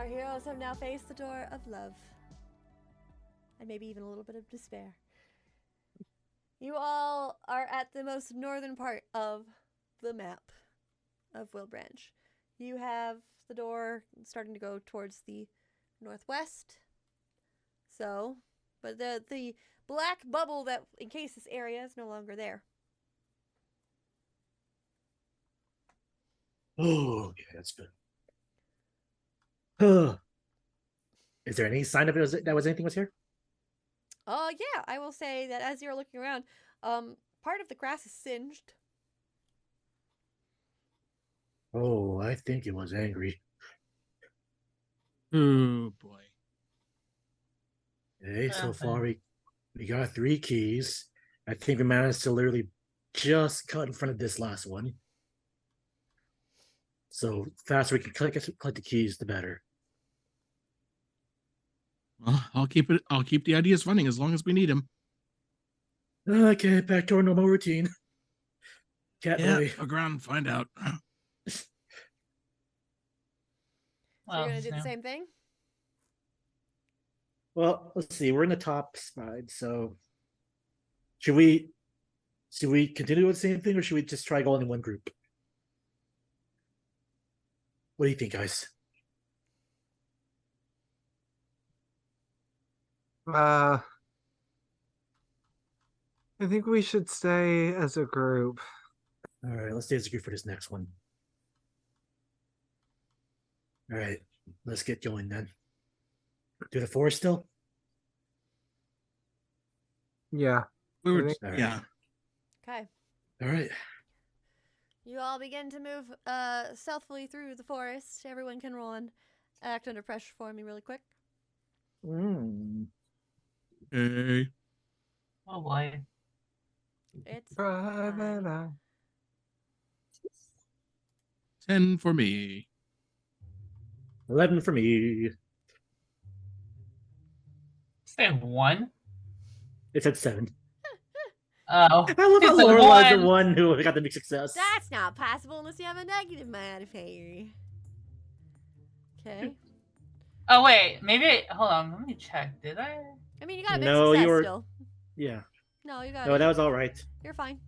Our heroes have now faced the door of love. And maybe even a little bit of despair. You all are at the most northern part of the map of Wilbranch. You have the door starting to go towards the northwest. So, but the black bubble that encased this area is no longer there. Oh, okay, that's good. Is there any sign of it that was anything was here? Yeah, I will say that as you're looking around, part of the grass is singed. Oh, I think it was angry. Oh boy. Okay, so far we got 3 keys. I think we managed to literally just cut in front of this last one. So faster we can collect the keys, the better. Well, I'll keep the ideas running as long as we need them. Okay, back to our normal routine. Cat boy. Look around and find out. So you're gonna do the same thing? Well, let's see. We're in the top side, so should we continue with the same thing, or should we just try going in one group? What do you think, guys? I think we should stay as a group. All right, let's stay as a group for this next one. All right, let's get going then. Do the forest still? Yeah. We were, All right. yeah. Okay. All right. You all begin to move stealthily through the forest. Everyone can roll and act under pressure for me really quick. Hey. Oh boy. It's Private fine. eye. 10 for me. 11 for me. Stay 1. It said 7. Oh, I love how it's a Lorelai's the 1. one who got the big success. That's not possible unless you have a negative modifier. Okay. Oh wait, maybe. Hold on, let me check. Did I? I mean, you got a big No, success you were- still. Yeah. No, you got No, it. that was all right. You're fine.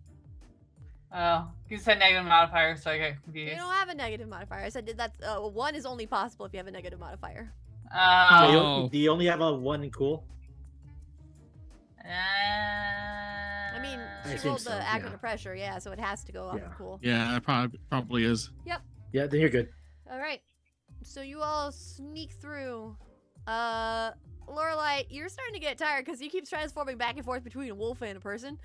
Oh, you said negative modifier, so I got You confused. don't have a negative modifier. I said that 1 is only possible if you have a negative modifier. Yeah, Oh. do you only have a 1 in cool? I mean, I she think rolled so, the act yeah. under pressure, yeah, so it has to go off Yeah. of cool. Yeah, it probably is. Yeah, then you're good. All right. So you all sneak through. Lorelei, you're starting to get tired because you keep transforming back and forth between a wolf and a person.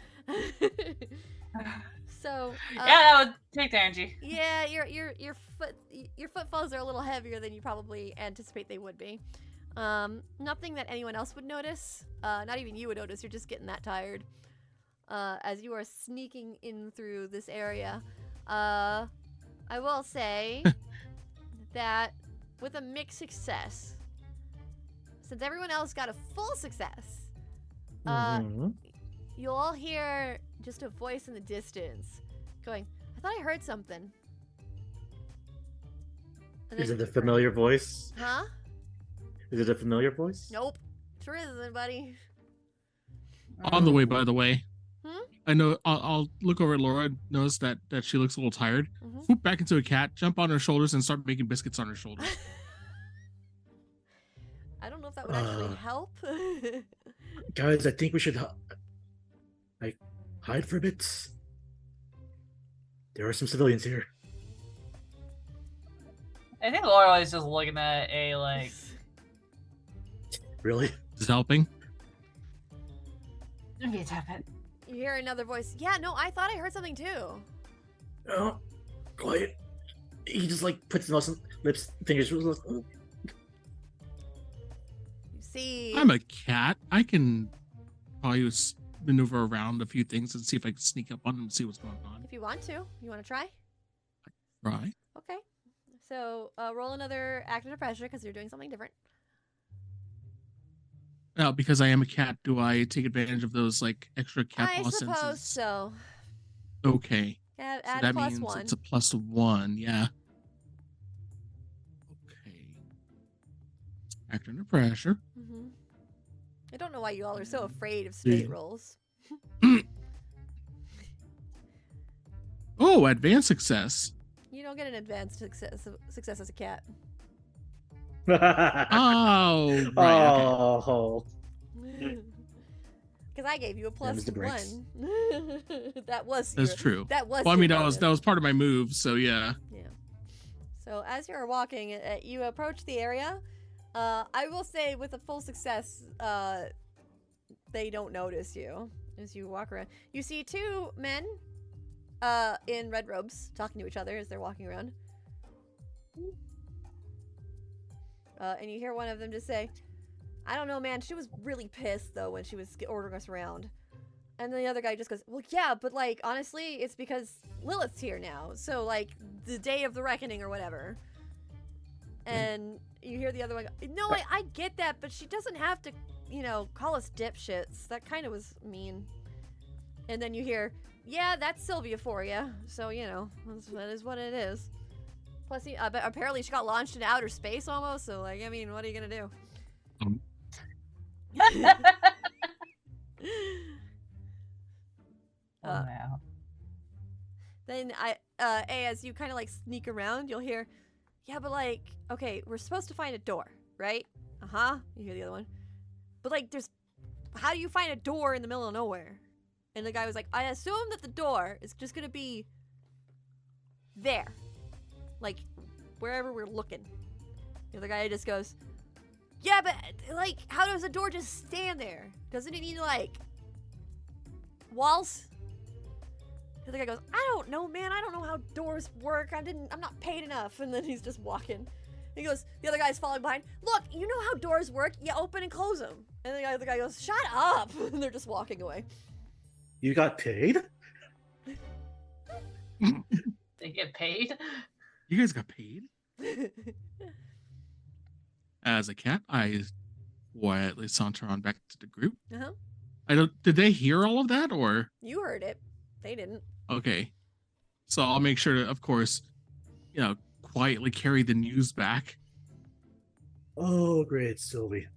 So Yeah, that would take the energy. yeah, your footfalls are a little heavier than you probably anticipate they would be. Nothing that anyone else would notice. Not even you would notice. You're just getting that tired. As you are sneaking in through this area. I will say that with a mixed success, since everyone else got a full success, Mhm. you'll all hear just a voice in the distance going, I thought I heard something. And Is then- it a familiar voice? Huh? Is it a familiar voice? Nope. Sure isn't, buddy. On the way, by the way. Hmm? I know. I'll look over at Laura. Notice that she looks a little tired. Mhm. Swoop back into a cat, jump on her shoulders, and start making biscuits on her shoulders. I don't know if that would actually help. Guys, I think we should hide for a bit. There are some civilians here. I think Lorelei's just looking at a like. Really? Is it helping? Okay, tap it. You hear another voice. Yeah, no, I thought I heard something too. Oh, quiet. He just like puts his lips, fingers. You see. I'm a cat. I can probably maneuver around a few things and see if I can sneak up on them and see what's going on. If you want to. You want to try? Right. Okay. So roll another act under pressure because you're doing something different. Now, because I am a cat, do I take advantage of those like extra cat I paw suppose senses? so. Okay. Add, So add that plus means 1. it's a +1, yeah. Okay. Act under pressure. Mm-hmm. I don't know why you all are so afraid of spate rolls. Oh, advanced success. You don't get an advanced success as a cat. Oh, right. Okay. Oh. Because I gave you a plus Mr. Briggs. 1. That's True. That was. Well, I mean, your that was part of my move, so yeah. Yeah. So as you're walking, you approach the area. I will say, with a full success, they don't notice you as you walk around. You see 2 men, in red robes, talking to each other as they're walking around. And you hear one of them just say, "I don't know, man. She was really pissed though when she was ordering us around." And the other guy just goes, "Well, yeah, but like, honestly, it's because Lilith's here now. So like, the day of the reckoning or whatever." And you hear the other one go, "No, I get that, but she doesn't have to, call us dipshits. That kind of was mean." And then you hear, "Yeah, that's Sylvia for you. So, that is what it is." Plus, but apparently she got launched into outer space almost, so like, I mean, what are you gonna do? Wow. Then as you kind of like sneak around, you'll hear, "Yeah, but like, okay, we're supposed to find a door, right?" Uh-huh. You hear the other one. "But like, how do you find a door in the middle of nowhere?" And the guy was like, "I assume that the door is just gonna be there. Like, wherever we're looking." The other guy just goes, "Yeah, but like, how does a door just stand there? Doesn't it need like walls?" The other guy goes, "I don't know, man. I don't know how doors work. I'm not paid enough." And then he's just walking. He goes, the other guy's falling behind. "Look, you know how doors work. You open and close them." And the other guy goes, "Shut up." And they're just walking away. You got paid? They get paid? You guys got paid? As a cat, I quietly saunter on back to the group. Uh-huh. Did they hear all of that, or? You heard it. They didn't. Okay. So I'll make sure to, of course, quietly carry the news back. Oh, great, Sylvie.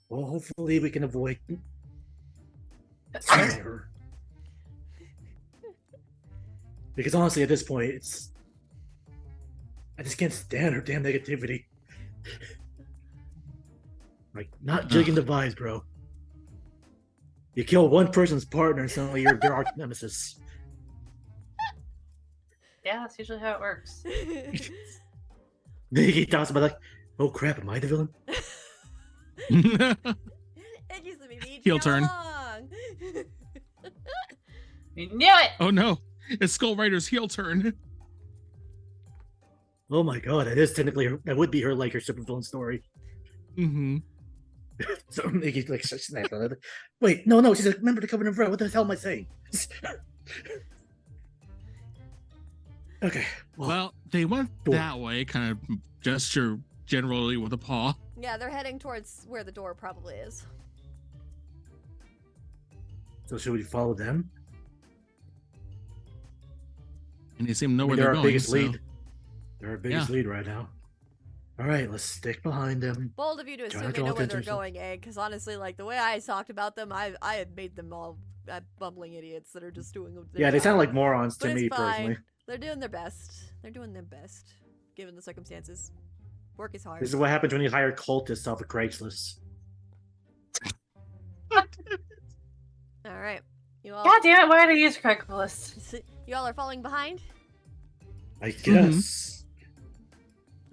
Well, hopefully we can avoid her. Because honestly, at this point, I just can't stand her damn negativity. Like, not jigging the vibes, bro. You kill one person's partner and suddenly you're their arch nemesis. Yeah, that's usually how it works. Iggy talks about like, "Oh crap, am I the villain?" It used to be me. Heel turn. You knew it! Oh no, it's Skull Rider's heel turn. Oh my god, that would be her like her supervillain story. Mm-hmm. So Iggy like snapped on it. Wait, no, she's a member of the Covenant of Red. What the hell am I saying? Okay. Well, they went that way, kind of gesture generally with a paw. Yeah, they're heading towards where the door probably is. So should we follow them? And they seem to know where they're they're our going. biggest So. lead. They're our biggest lead right now. All right, let's stick behind them. Bold of you to assume they know where they're going, eh? Because honestly, like, the way I talked about them, I had made them all bumbling idiots that are just doing their Yeah, they job. sound like morons to But me it's fine. personally. They're doing their best. They're doing their best, given the circumstances. Work is hard. This is what happens when you hire cultists off of Craigslist. All right. You all, God damn it, why did I use Craigslist? you all are falling behind? I guess.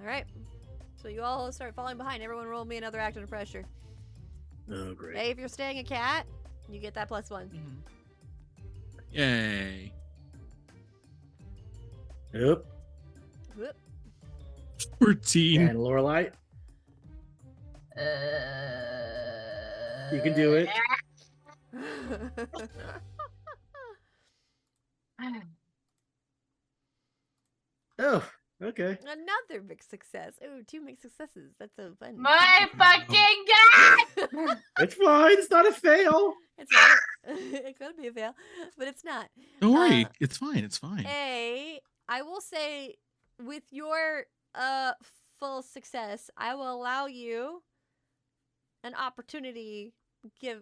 All right. So you all start falling behind. Everyone roll me another act under pressure. Oh, great. Hey, if you're staying a cat, you get that +1. Yay. Yep. Whoop. 14. And Lorelei, you can do it. Oh, okay. Another mixed success. Ooh, 2 mixed successes. That's so fun. My fucking god! It's fine. It's not a fail. It's not. It could be a fail, but it's not. Don't worry. It's fine. It's fine. I will say, with your full success, I will allow you an opportunity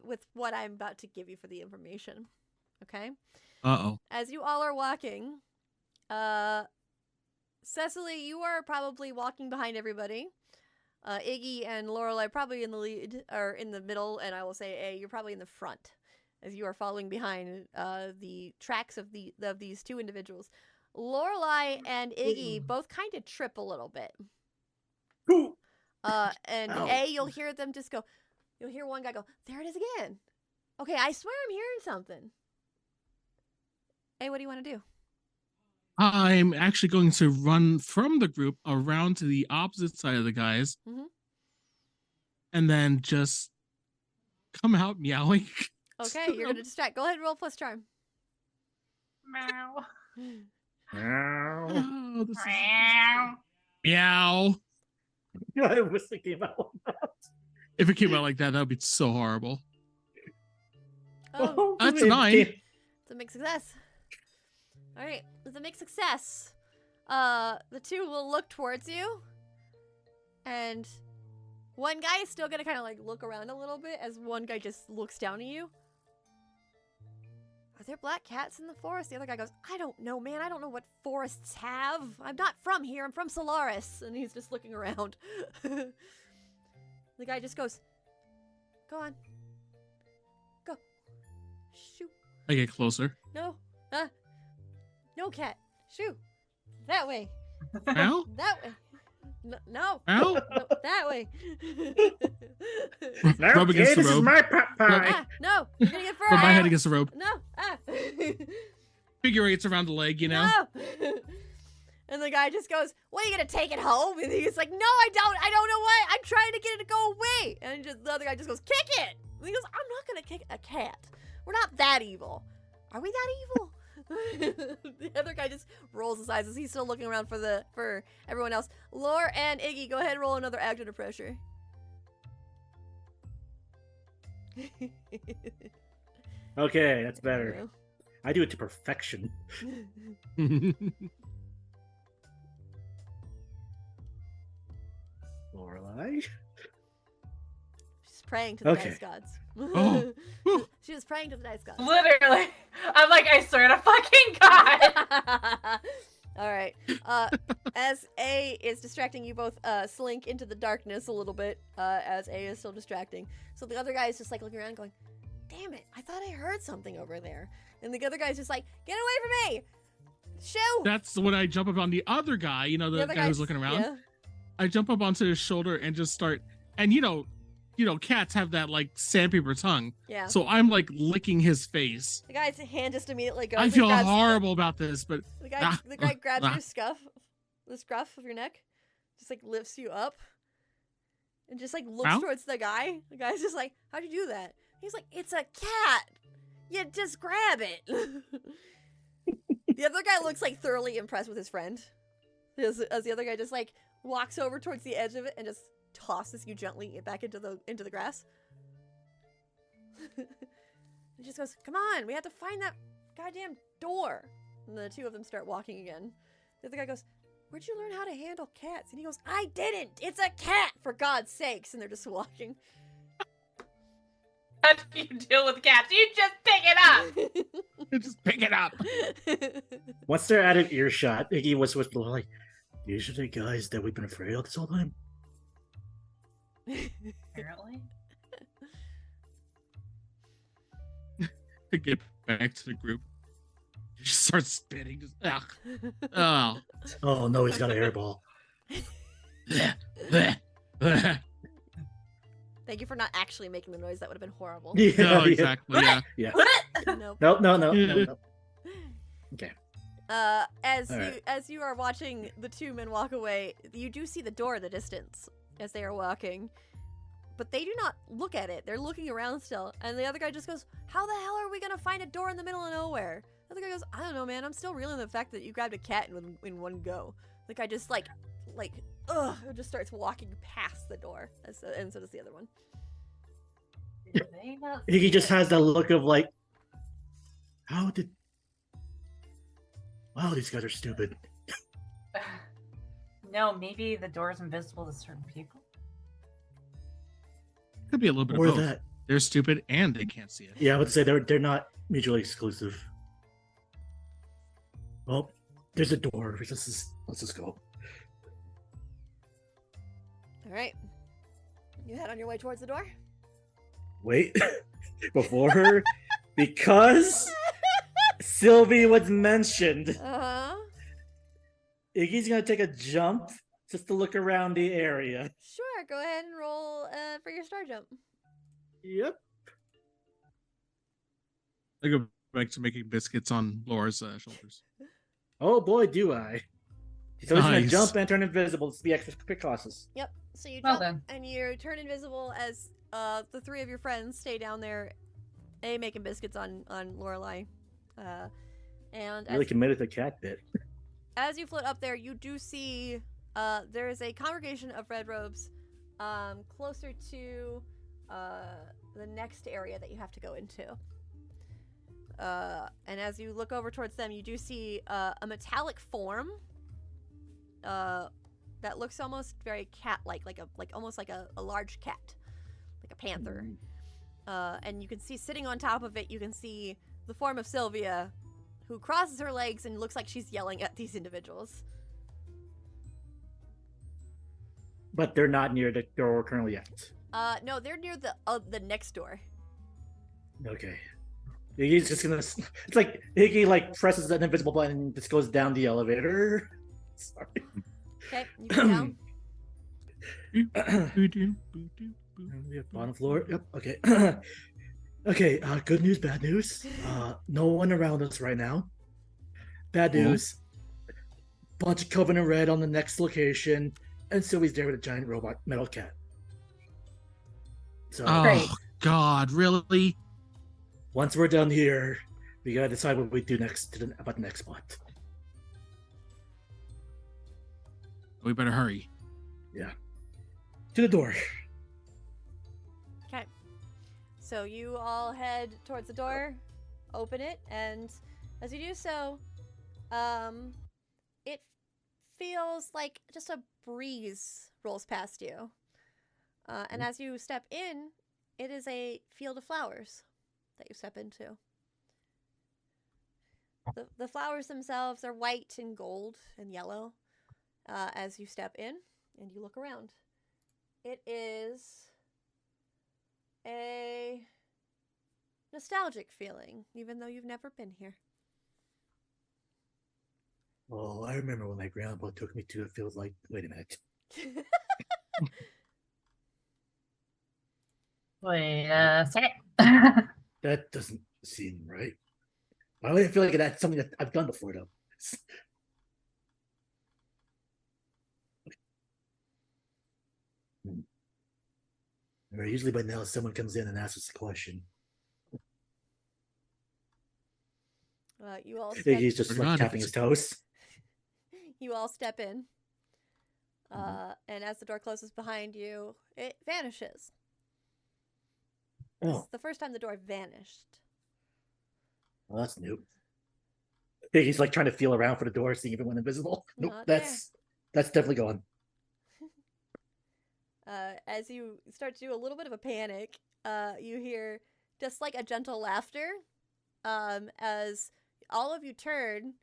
with what I'm about to give you for the information. Okay? Uh-oh. As you all are walking, Cecily, you are probably walking behind everybody. Iggy and Lorelei probably in the lead or in the middle, and I will say, you're probably in the front as you are following behind the tracks of these two individuals. Lorelei and Iggy both kind of trip a little bit. And Ow. you'll hear them just go. You'll hear one guy go, "There it is again." Okay, I swear I'm hearing something. Hey, what do you want to do? I'm actually going to run from the group around to the opposite side of the guys, and then just come out meowing. Okay, you're gonna distract. Go ahead and roll plus charm. Meow. Oh, this is Meow. meow. I was thinking about that. If it came out like that would be so horrible. Oh, That's a 9. it's a mixed success. All right, it's a mixed success. The two will look towards you, and one guy is still gonna kind of like look around a little bit as one guy just looks down at you. Are there black cats in the forest? The other guy goes, I don't know, man. I don't know what forests have. I'm not from here. I'm from Solaris. And he's just looking around. The guy just goes, go on. Go. Shoot. I get closer. No. No, cat. Shoot. That way. Meow? That way. No. Meow? No, that way. No, Rub against the this is rope. my pot pie. No. You're going to get fur. Rub my head against the rope. No. Figure eights around the leg, you know? No. And the guy just goes, what, are you going to take it home? And he's like, no, I don't know what. I'm trying to get it to go away. And the other guy just goes, kick it. And he goes, I'm not going to kick a cat. We're not that evil. Are we that evil? The other guy just rolls his eyes as he's still looking around for everyone else. Lore and Iggy, go ahead and roll another act under pressure. Okay, that's better. I do it to perfection. Lorelei? She's praying to the Okay. dice gods. Oh. She was praying to the dice gods. Literally. I'm like, I swear to fucking God. All right. As A is distracting, you both slink into the darkness a little bit. As A is still distracting, so the other guy is just like looking around, going, "Damn it! I thought I heard something over there." And the other guy's just like, "Get away from me! Shoo!" That's when I jump up on the other guy, you know, the other guy who's guy's- looking around. Yeah. I jump up onto his shoulder and just start, and you know, cats have that like sandpaper tongue. Yeah. So I'm like licking his face. The guy's hand just immediately goes. I and feel grabs- horrible about this, but The guy grabs ah. your the scruff of your neck, just like lifts you up, and just like looks Ow. towards the guy. The guy's just like, "How'd you do that?" He's like, "It's a cat. You just grab it." The other guy looks like thoroughly impressed with his friend, as the other guy just like walks over towards the edge of it and just tosses you gently back into the grass. He just goes, "Come on, we have to find that goddamn door." And the two of them start walking again. The other guy goes, "Where'd you learn how to handle cats?" And he goes, "I didn't. It's a cat, for God's sakes." And they're just walking. How do you deal with cats? You just pick it up. just pick it up. Once they're out of earshot, Iggy was with Lorelei. These are the guys that we've been afraid of this whole time. Apparently. To get back to the group, he just starts spitting. Just, oh. Oh no, he's got an airball. Thank you for not actually making the noise. That would have been horrible. Yeah, No, exactly. Yeah. Yeah. Nope. No. Okay. As All you right. as you are watching the two men walk away, you do see the door in the distance as they are walking, but they do not look at it. They're looking around still, and the other guy just goes, "How the hell are we gonna find a door in the middle of nowhere?" The other guy goes, "I don't know, man. I'm still reeling the fact that you grabbed a cat in one go." The guy just like just starts walking past the door, and so does the other one. Did they not Iggy see just it? has that look of like, wow, these guys are stupid. No, maybe the door's invisible to certain people. Could be a little bit Or of both. that. They're stupid and they can't see it. Yeah, I would say they're not mutually exclusive. Well, there's a door. Let's just go. All right. You head on your way towards the door. Wait, before her, because Sylvie was mentioned. Uh-huh. Iggy's gonna take a jump just to look around the area. Sure, go ahead and roll for your star jump. Yep. I go back to making biscuits on Laura's shoulders. Oh boy, do I. So he's gonna Nice. jump and turn invisible to be extra cautious. Yep. So you Well jump done. and you turn invisible as the three of your friends stay down there, making biscuits on Lorelei. And Really committed to cat bit. as you float up there, you do see there is a congregation of red robes closer to the next area that you have to go into. And as you look over towards them, you do see a metallic form that looks almost very cat-like, almost like a large cat, like a panther. And you can see sitting on top of it, you can see the form of Sylvia, who crosses her legs and looks like she's yelling at these individuals. But they're not near the door currently yet. No, they're near the next door. Okay. Iggy's just gonna. It's like Iggy presses that invisible button and just goes down the elevator. Sorry. Okay, you go down. We have bottom floor. Yep. Okay. Okay. Good news, bad news. No one around us right now. Bad news. Bunch of Covenant Red on the next location, and Sylvie's there with a giant robot metal cat. So Oh God, really? once we're done here, we gotta decide what we do next about the next spot. We better hurry. Yeah. To the door. Okay. So you all head towards the door, open it, and as you do so, it feels like just a breeze rolls past you. And as you step in, it is a field of flowers that you step into. The flowers themselves are white and gold and yellow as you step in and you look around. It is a nostalgic feeling, even though you've never been here. Oh, I remember when my grandpa took me to a field like. Wait a minute. Wait a second. That doesn't seem right. Why do I feel like that's something that I've done before, though? Usually by now, someone comes in and asks us a question. You all I step, think he's just Forgot tapping if his toes. you all step in, and as the door closes behind you, it vanishes. This Oh, is the first time the door vanished. well, that's new. I think he's trying to feel around for the door, seeing if it went invisible. Nope, Not that's definitely gone. As you start to do a little bit of a panic, you hear just like a gentle laughter. As all of you turn,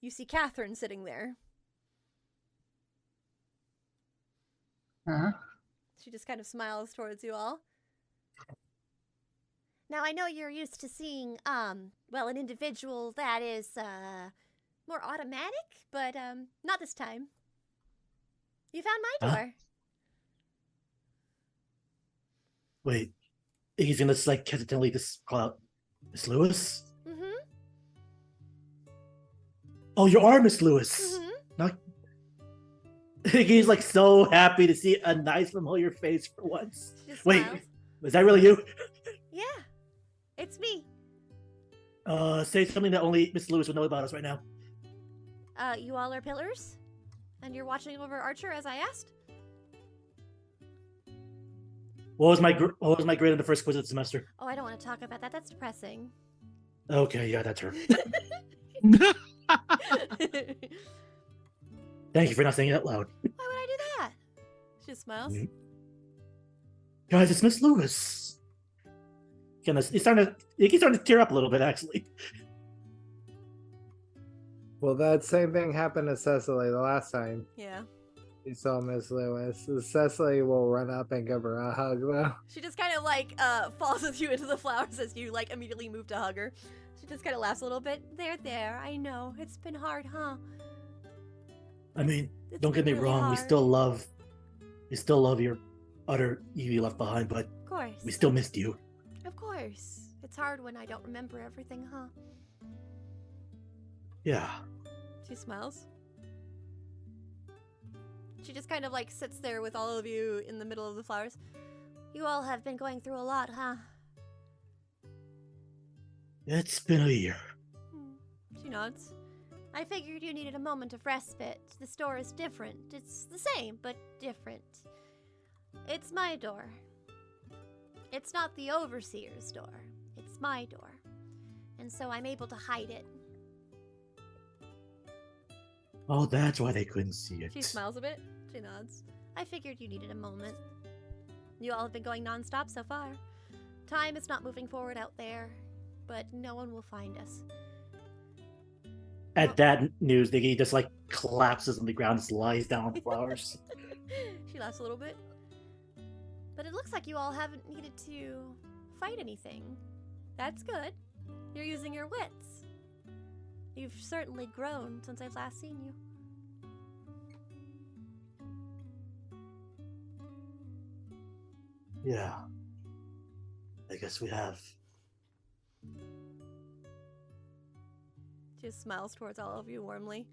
you see Catherine sitting there. Huh? She just kind of smiles towards you all. Now, I know you're used to seeing, an individual that is, more automatic, but, not this time. You found my Huh? door. Wait, he's gonna hesitantly just call out, Miss Lewis? Mm-hmm. Oh, you are Miss Lewis. Mm-hmm. Not. He's so happy to see a nice familiar face for once. She just Wait, smiles. is that really you? Yeah, it's me. Say something that only Miss Lewis would know about us right now. You all are pillars? And you're watching over Archer as I asked? What was my grade in the first quiz of the semester? Oh, I don't want to talk about that. That's depressing. Okay, yeah, that's her. Thank you for not saying it out loud. She just smiles. Mhm. Guys, it's Miss Lewis. He's starting to tear up a little bit, actually. Well, that same thing happened to Cecily the last time Yeah. you saw Miss Lewis. Cecily will run up and give her a hug, though. She just kind of like falls with you into the flowers as you like immediately move to hug her. She just kind of laughs a little bit. There. I know it's been hard, huh? I mean, It's don't get me been really wrong. hard. We still love your utter Evie left behind, but Of course. we still missed you. Of course. It's hard when I don't remember everything, huh? Yeah. She smiles. She just kind of like sits there with all of you in the middle of the flowers. You all have been going through a lot, huh? It's been a year. She nods. I figured you needed a moment of respite. The store is different. It's the same, but different. It's my door. It's not the overseer's door. It's my door. And so I'm able to hide it. Oh, that's why they couldn't see it. She smiles a bit. She nods. I figured you needed a moment. You all have been going nonstop so far. Time is not moving forward out there, but no one will find us. At that news, Iggy just like collapses on the ground, just lies down on the flowers. She laughs a little bit. But it looks like you all haven't needed to fight anything. That's good. You're using your wits. You've certainly grown since I've last seen you. Yeah. I guess we have. She just smiles towards all of you warmly.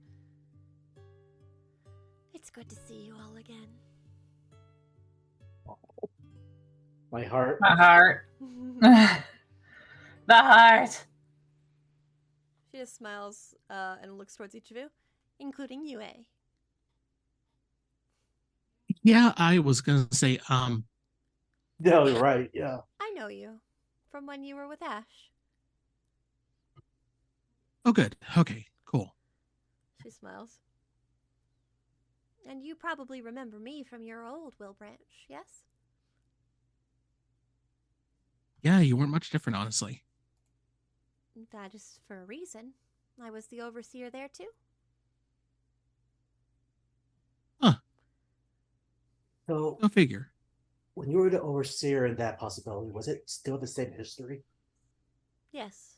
It's good to see you all again. My heart. My heart. The heart. She just smiles and looks towards each of you, including you, A. Yeah, I was gonna say, No, you're right. Yeah. I know you from when you were with Ash. oh, good. Okay, cool. She smiles. And you probably remember me from your old Wilbranch, yes? Yeah, you weren't much different, honestly. That is for a reason. I was the overseer there too. So, Go figure. when you were the overseer in that possibility, was it still the same history? Yes.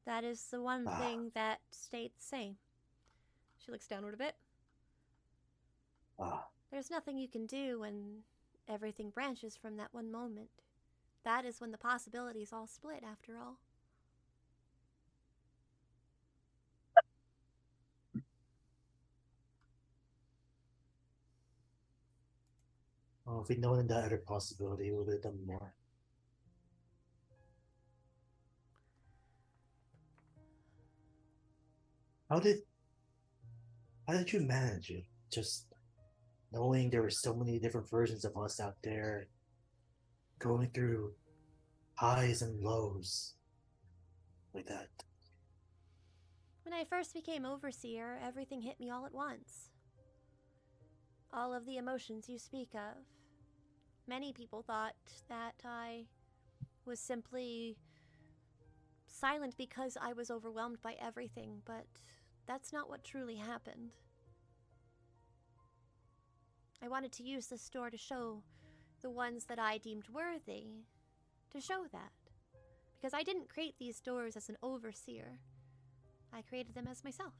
That is the one thing that stayed the same. She looks downward a bit. Ah. There's nothing you can do when everything branches from that one moment. That is when the possibilities all split, after all. Oh, if we'd known that other possibility, we would have done more. How did you manage it? Just knowing there were so many different versions of us out there, going through highs and lows like that. When I first became overseer, everything hit me all at once. All of the emotions you speak of. Many people thought that I was simply silent because I was overwhelmed by everything, but that's not what truly happened. I wanted to use the store to show the ones that I deemed worthy, to show that. Because I didn't create these doors as an overseer. I created them as myself.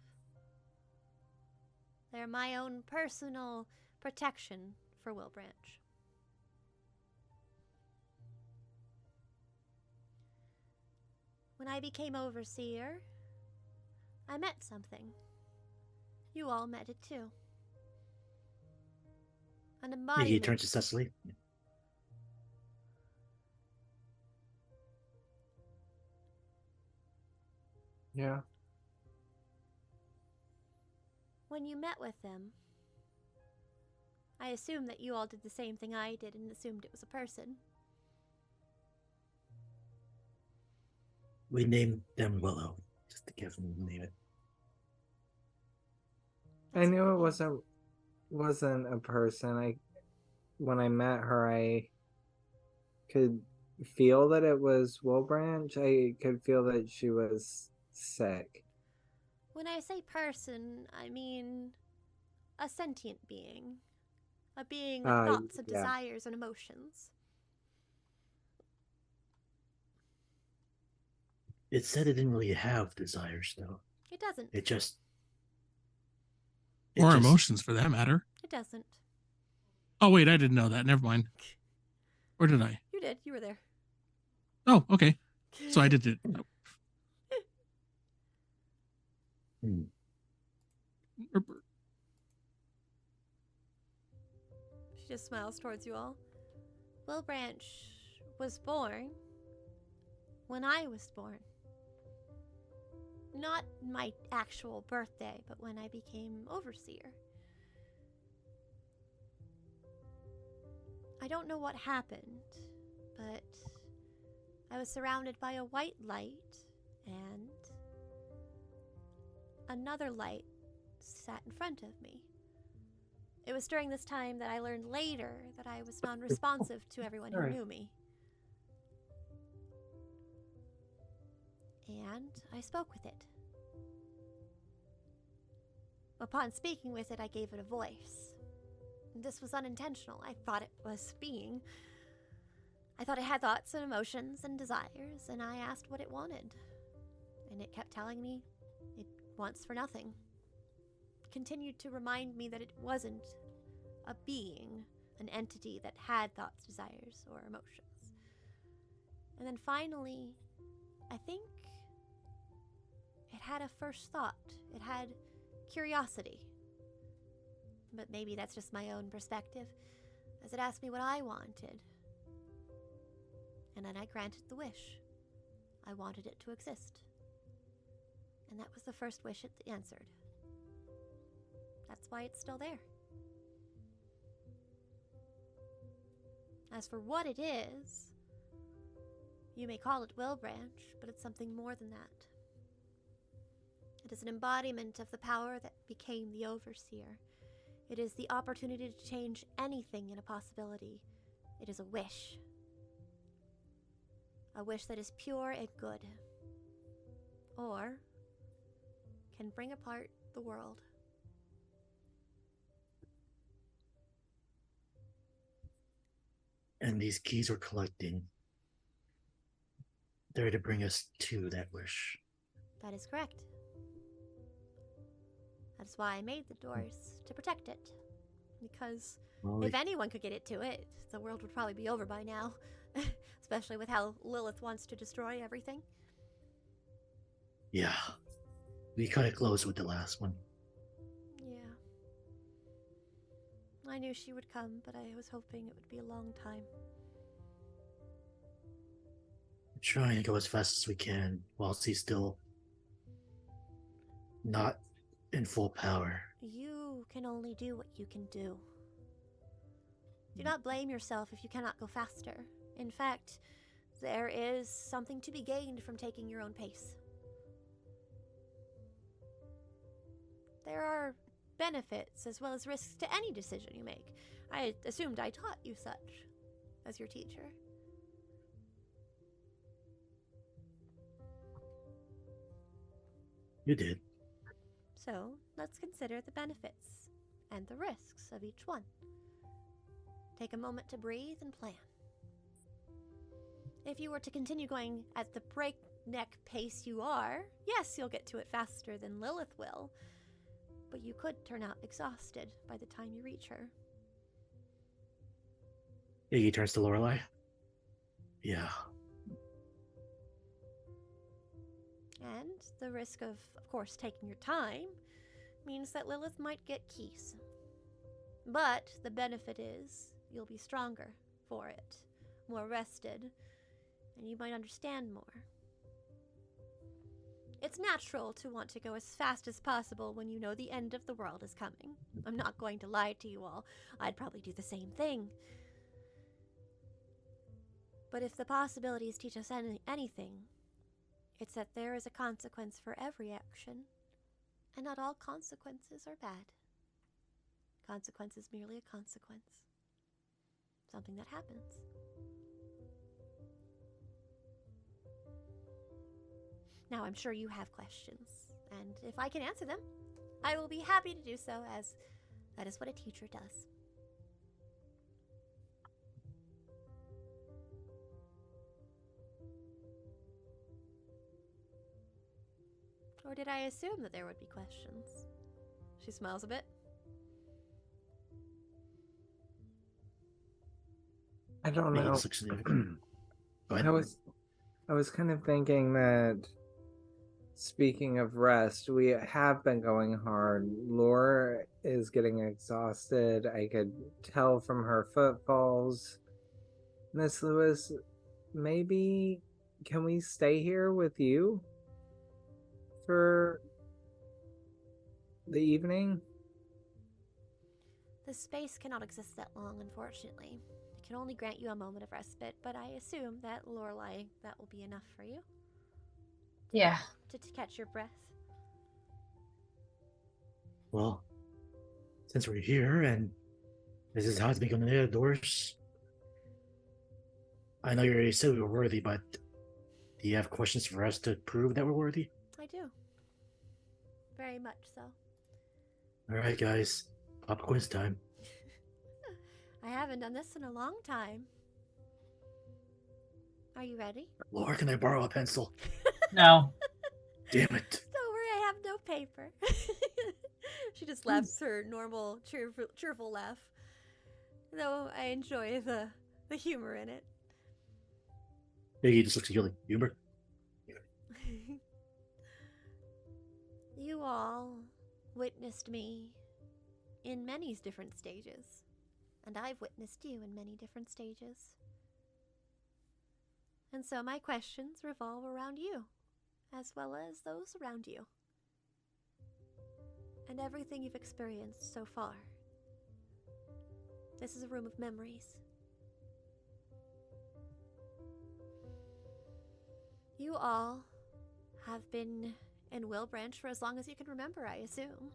They're my own personal protection for Wilbranch. When I became overseer, I met something. You all met it too. An Iggy embodiment. turns to Cecily. Yeah. When you met with them, I assumed that you all did the same thing I did and assumed it was a person. We named them Willow, just to give them the name. I That's knew it okay. wasn't a person. when I met her, I could feel that it was Wilbranch. I could feel that she was sick. When I say person, I mean a sentient being. A being with thoughts and Yeah. desires and emotions. It said it didn't really have desires, though. It doesn't. It just. Or emotions, for that matter. It doesn't. Oh, wait, I didn't know that. Never mind. Or did I? You did. You were there. Oh, okay. So I did it. Hmm. She just smiles towards you all. Wilbranch was born when I was born. Not my actual birthday, but when I became overseer. I don't know what happened, but I was surrounded by a white light, and another light sat in front of me. It was during this time that I learned later that I was non-responsive to everyone who knew me. And I spoke with it. Upon speaking with it, I gave it a voice. This was unintentional. I thought it was being. I thought it had thoughts and emotions and desires, and I asked what it wanted. And it kept telling me it wants for nothing. It continued to remind me that it wasn't a being, an entity that had thoughts, desires, or emotions. And then finally, I think it had a first thought. It had curiosity. But maybe that's just my own perspective, as it asked me what I wanted. And then I granted the wish. I wanted it to exist. And that was the first wish it answered. That's why it's still there. As for what it is, you may call it Wilbranch, but it's something more than that. It is an embodiment of the power that became the Overseer. It is the opportunity to change anything in a possibility. It is a wish. A wish that is pure and good. Or can bring apart the world. And these keys we're collecting, they're to bring us to that wish. That is correct. That's why I made the doors, to protect it. Because if anyone could get it to it, the world would probably be over by now. Especially with how Lilith wants to destroy everything. Yeah. We cut it close with the last one. Yeah. I knew she would come, but I was hoping it would be a long time. We're trying to go as fast as we can whilst he's still not in full power. You can only do what you can do. Do not blame yourself if you cannot go faster. In fact, there is something to be gained from taking your own pace. There are benefits as well as risks to any decision you make. I assumed I taught you such as your teacher. You did. So, let's consider the benefits and the risks of each one. Take a moment to breathe and plan. If you were to continue going at the breakneck pace you are, yes, you'll get to it faster than Lilith will, but you could turn out exhausted by the time you reach her. Iggy turns to Lorelei. Yeah. And the risk of course, taking your time means that Lilith might get keys. But the benefit is you'll be stronger for it, more rested, and you might understand more. It's natural to want to go as fast as possible when you know the end of the world is coming. I'm not going to lie to you all. I'd probably do the same thing. But if the possibilities teach us anything, it's that there is a consequence for every action, and not all consequences are bad. Consequence is merely a consequence. something that happens. Now, I'm sure you have questions, and if I can answer them, I will be happy to do so, as that is what a teacher does. Or did I assume that there would be questions? She smiles a bit. I don't Maybe know. this looks significant. Go ahead. I was kind of thinking that, speaking of rest, we have been going hard. Laura is getting exhausted. I could tell from her footfalls. Miss Lewis, maybe can we stay here with you for the evening? The space cannot exist that long, unfortunately. It can only grant you a moment of respite, but I assume that, Lorelei, that will be enough for you Yeah. to catch your breath. Well, since we're here and this is how it's become the doors, I know you already said we were worthy, but do you have questions for us to prove that we're worthy? I do. Very much so. All right, guys. Pop quiz time. I haven't done this in a long time. Are you ready? Laura, can I borrow a pencil? No. Damn it. Don't worry, I have no paper. She just laughs her normal, cheerful laugh. Though I enjoy the humor in it. Iggy just looks at you like, humor? You all witnessed me in many different stages, and I've witnessed you in many different stages. And so my questions revolve around you, as well as those around you, and everything you've experienced so far. This is a room of memories. You all have been in Wilbranch for as long as you can remember, I assume.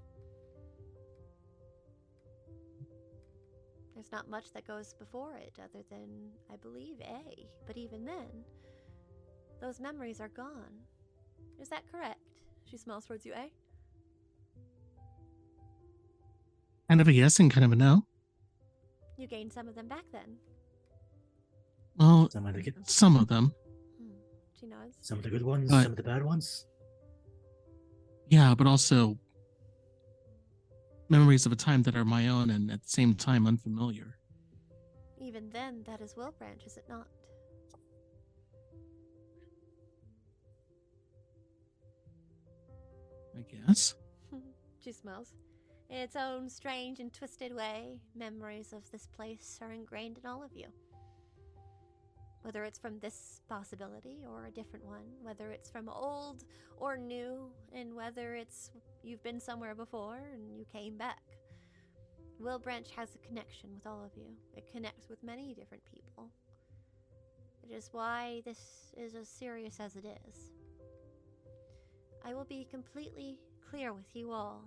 There's not much that goes before it other than, I believe, A. But even then, those memories are gone. Is that correct? She smiles towards you, A. Kind of a yes and kind of a no. You gained some of them back then. Well, Some of the good, some of them. She nods. some of the good ones, But- some of the bad ones. Yeah, but also memories of a time that are my own and at the same time unfamiliar. Even then, that is Wilbranch, is it not? I guess. She smiles. In its own strange and twisted way, memories of this place are ingrained in all of you. Whether it's from this possibility or a different one, whether it's from old or new, and whether it's you've been somewhere before and you came back. Wilbranch has a connection with all of you. It connects with many different people. It is why this is as serious as it is. I will be completely clear with you all.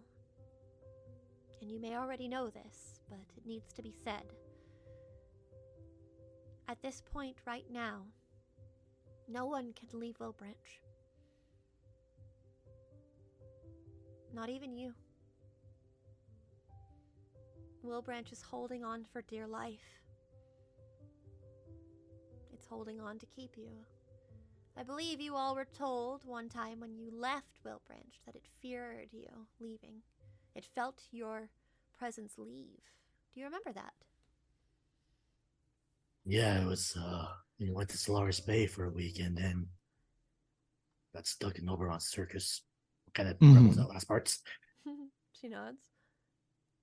And you may already know this, but it needs to be said. At this point right now, no one can leave Wilbranch. Not even you. Wilbranch is holding on for dear life. It's holding on to keep you. I believe you all were told one time when you left Wilbranch that it feared you leaving. It felt your presence leave. Do you remember that? Yeah, it was, we went to Solaris Bay for a week and then got stuck in Oberon Circus. Kind of remembers that last parts. She nods.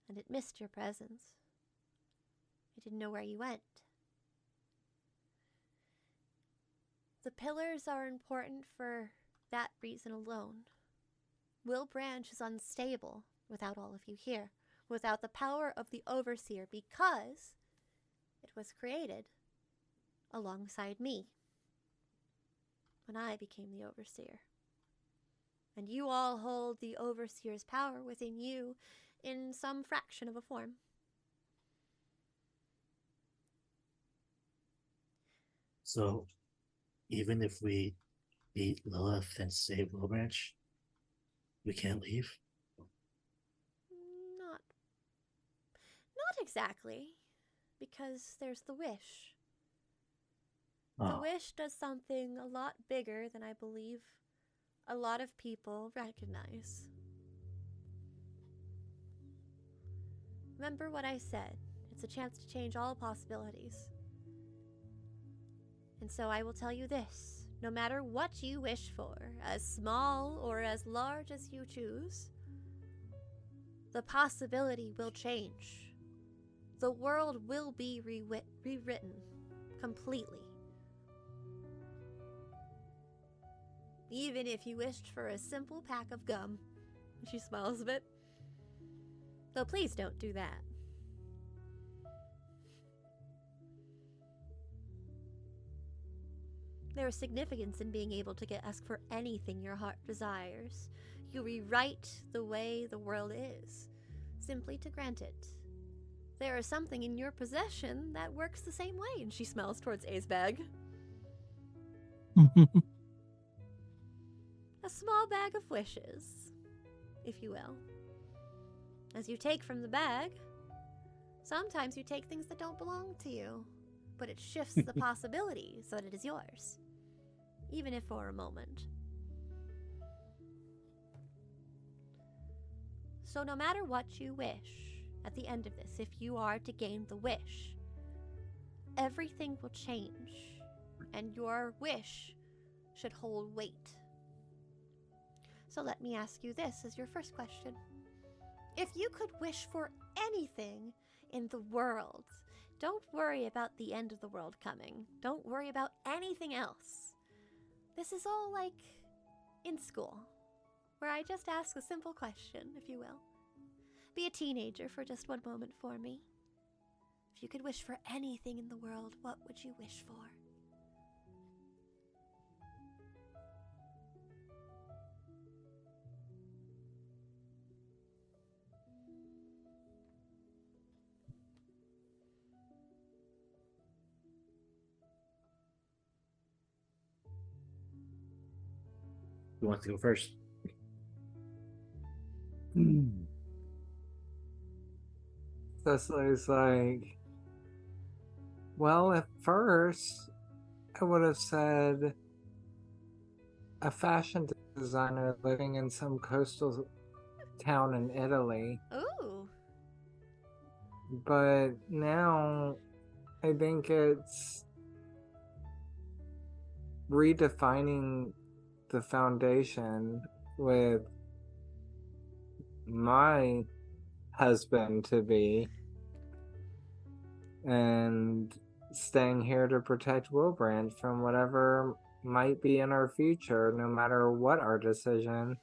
And it missed your presence. It didn't know where you went. The pillars are important for that reason alone. Wilbranch is unstable without all of you here, without the power of the Overseer, because it was created alongside me when I became the Overseer. And you all hold the Overseer's power within you in some fraction of a form. So, even if we beat Lilith and save Wilbranch, we can't leave. Not exactly, because there's the wish. The Oh, wish does something a lot bigger than I believe a lot of people recognize. Remember what I said. It's a chance to change all possibilities. And so I will tell you this. No matter what you wish for, as small or as large as you choose, the possibility will change. The world will be rewritten completely. Even if you wished for a simple pack of gum. She smiles a bit. Though please don't do that. There is significance in being able to ask for anything your heart desires. You rewrite the way the world is, simply to grant it. There is something in your possession that works the same way, and she smells towards A's bag. A small bag of wishes, if you will. As you take from the bag, sometimes you take things that don't belong to you, but it shifts the possibility so that it is yours, even if for a moment. So no matter what you wish, at the end of this, if you are to gain the wish, everything will change, and your wish should hold weight. So let me ask you this as your first question. If you could wish for anything in the world, don't worry about the end of the world coming. Don't worry about anything else. This is all like in school, where I just ask a simple question, if you will. Be a teenager for just one moment for me. If you could wish for anything in the world, what would you wish for? who wants to go first? Cecily's like, well, at first, I would have said a fashion designer living in some coastal town in Italy. Ooh. But now, I think it's redefining the foundation with my husband to be and staying here to protect Wilbranch from whatever might be in our future, no matter what our decision.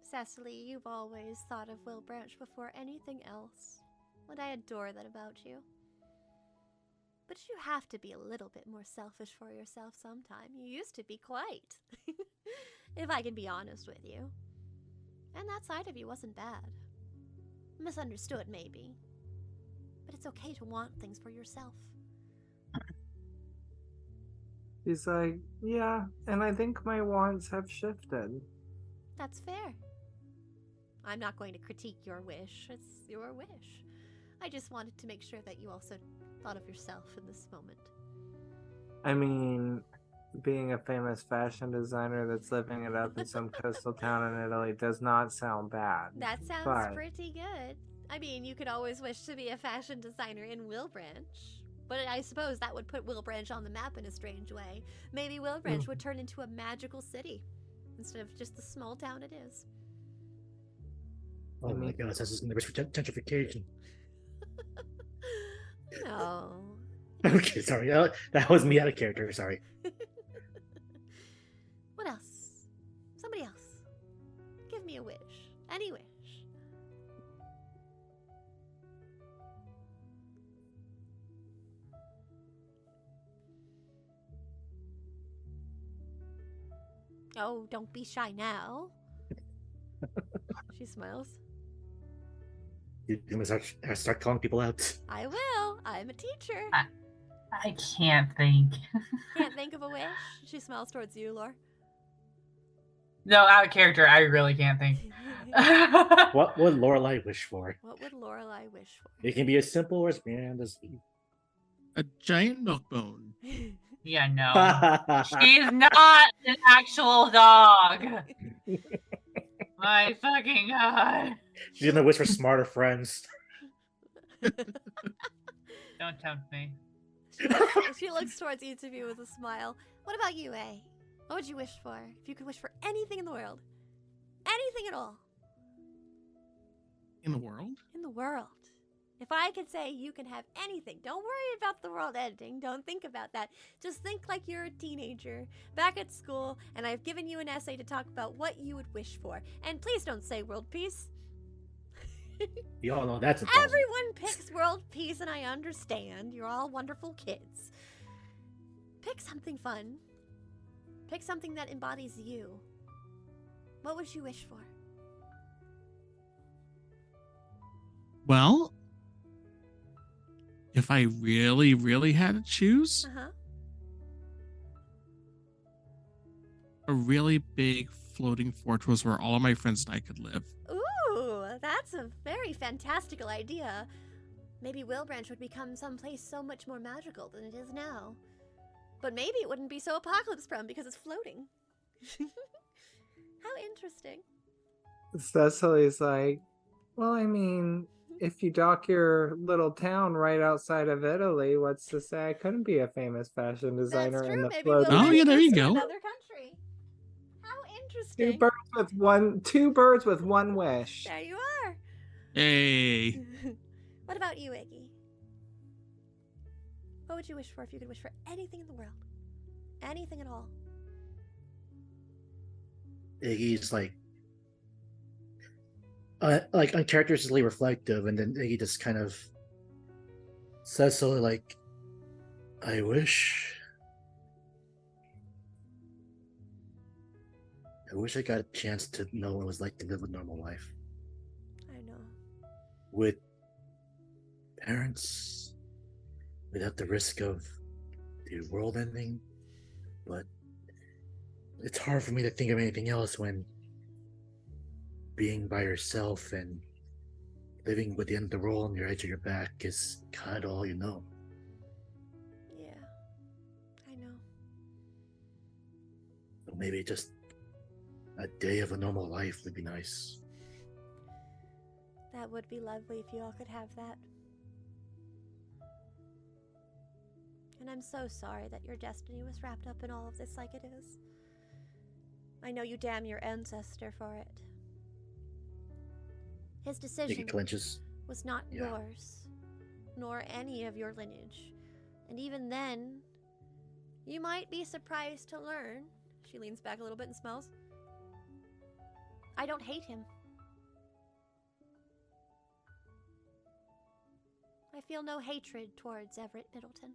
Cecily, you've always thought of Wilbranch before anything else, and I adore that about you. But you have to be a little bit more selfish for yourself sometime. You used to be quite, if I can be honest with you. And that side of you wasn't bad. Misunderstood, maybe. But it's okay to want things for yourself. He's like, yeah, and I think my wants have shifted. That's fair. I'm not going to critique your wish. It's your wish. I just wanted to make sure that you also thought of yourself in this moment. I mean, being a famous fashion designer that's living it up in some coastal town in Italy does not sound bad. That sounds but pretty good. I mean, you could always wish to be a fashion designer in Wilbranch. But I suppose that would put Wilbranch on the map in a strange way. Maybe Wilbranch would turn into a magical city instead of just the small town it is. Oh my god, this is going to be gentrification. No. Okay, sorry. That was me out of character. Sorry. What else? Somebody else. Give me a wish. Any wish. Oh, don't be shy now. She smiles. You must start calling people out. I will. I'm a teacher. I can't think. Can't think of a wish? She smiles towards you, Lore. No, out of character, I really can't think. What would Lorelei wish for? What would Lorelei wish for? It can be as simple or as grand as. A giant milk bone. Yeah, no. She's not an actual dog. My fucking god. She's gonna wish for smarter friends. Don't tempt me. She looks towards each of you with a smile. What about you, A? What would you wish for if you could wish for anything in the world? Anything at all. In the world? In the world. If I could say you can have anything, don't worry about the world ending. Don't think about that. Just think like you're a teenager back at school, and I've given you an essay to talk about what you would wish for. And please don't say world peace. We all know that's impossible. Everyone picks world peace, and I understand. You're all wonderful kids. Pick something fun. Pick something that embodies you. What would you wish for? Well, if I really, really had to choose, Uh-huh. a really big floating fortress where all of my friends and I could live. Ooh, that's a very fantastical idea. Maybe Wilbranch would become someplace so much more magical than it is now. But maybe it wouldn't be so apocalypse-prone because it's floating. How interesting. Cecily's like, well, I mean, if you dock your little town right outside of Italy, what's to say I couldn't be a famous fashion designer That's in true. the Maybe floating? Oh, yeah, there you moves to go. Another country. How interesting. Two birds with one wish. There you are. Hey. What about you, Iggy? What would you wish for if you could wish for anything in the world? Anything at all? Iggy's like uncharacteristically reflective, and then Iggy just kind of says so like, I wish I got a chance to know what it was like to live a normal life I know. with parents without the risk of the world ending, but it's hard for me to think of anything else when being by yourself and living with the end of the world on your edge of your back is kind of all you know. Yeah. I know. So maybe just a day of a normal life would be nice. That would be lovely if you all could have that. And I'm so sorry that your destiny was wrapped up in all of this like it is. I know you damn your ancestor for it. His decision Iggy clenches. was not Yeah. yours, nor any of your lineage. And even then, you might be surprised to learn. She leans back a little bit and smells. I don't hate him. I feel no hatred towards Everett Middleton.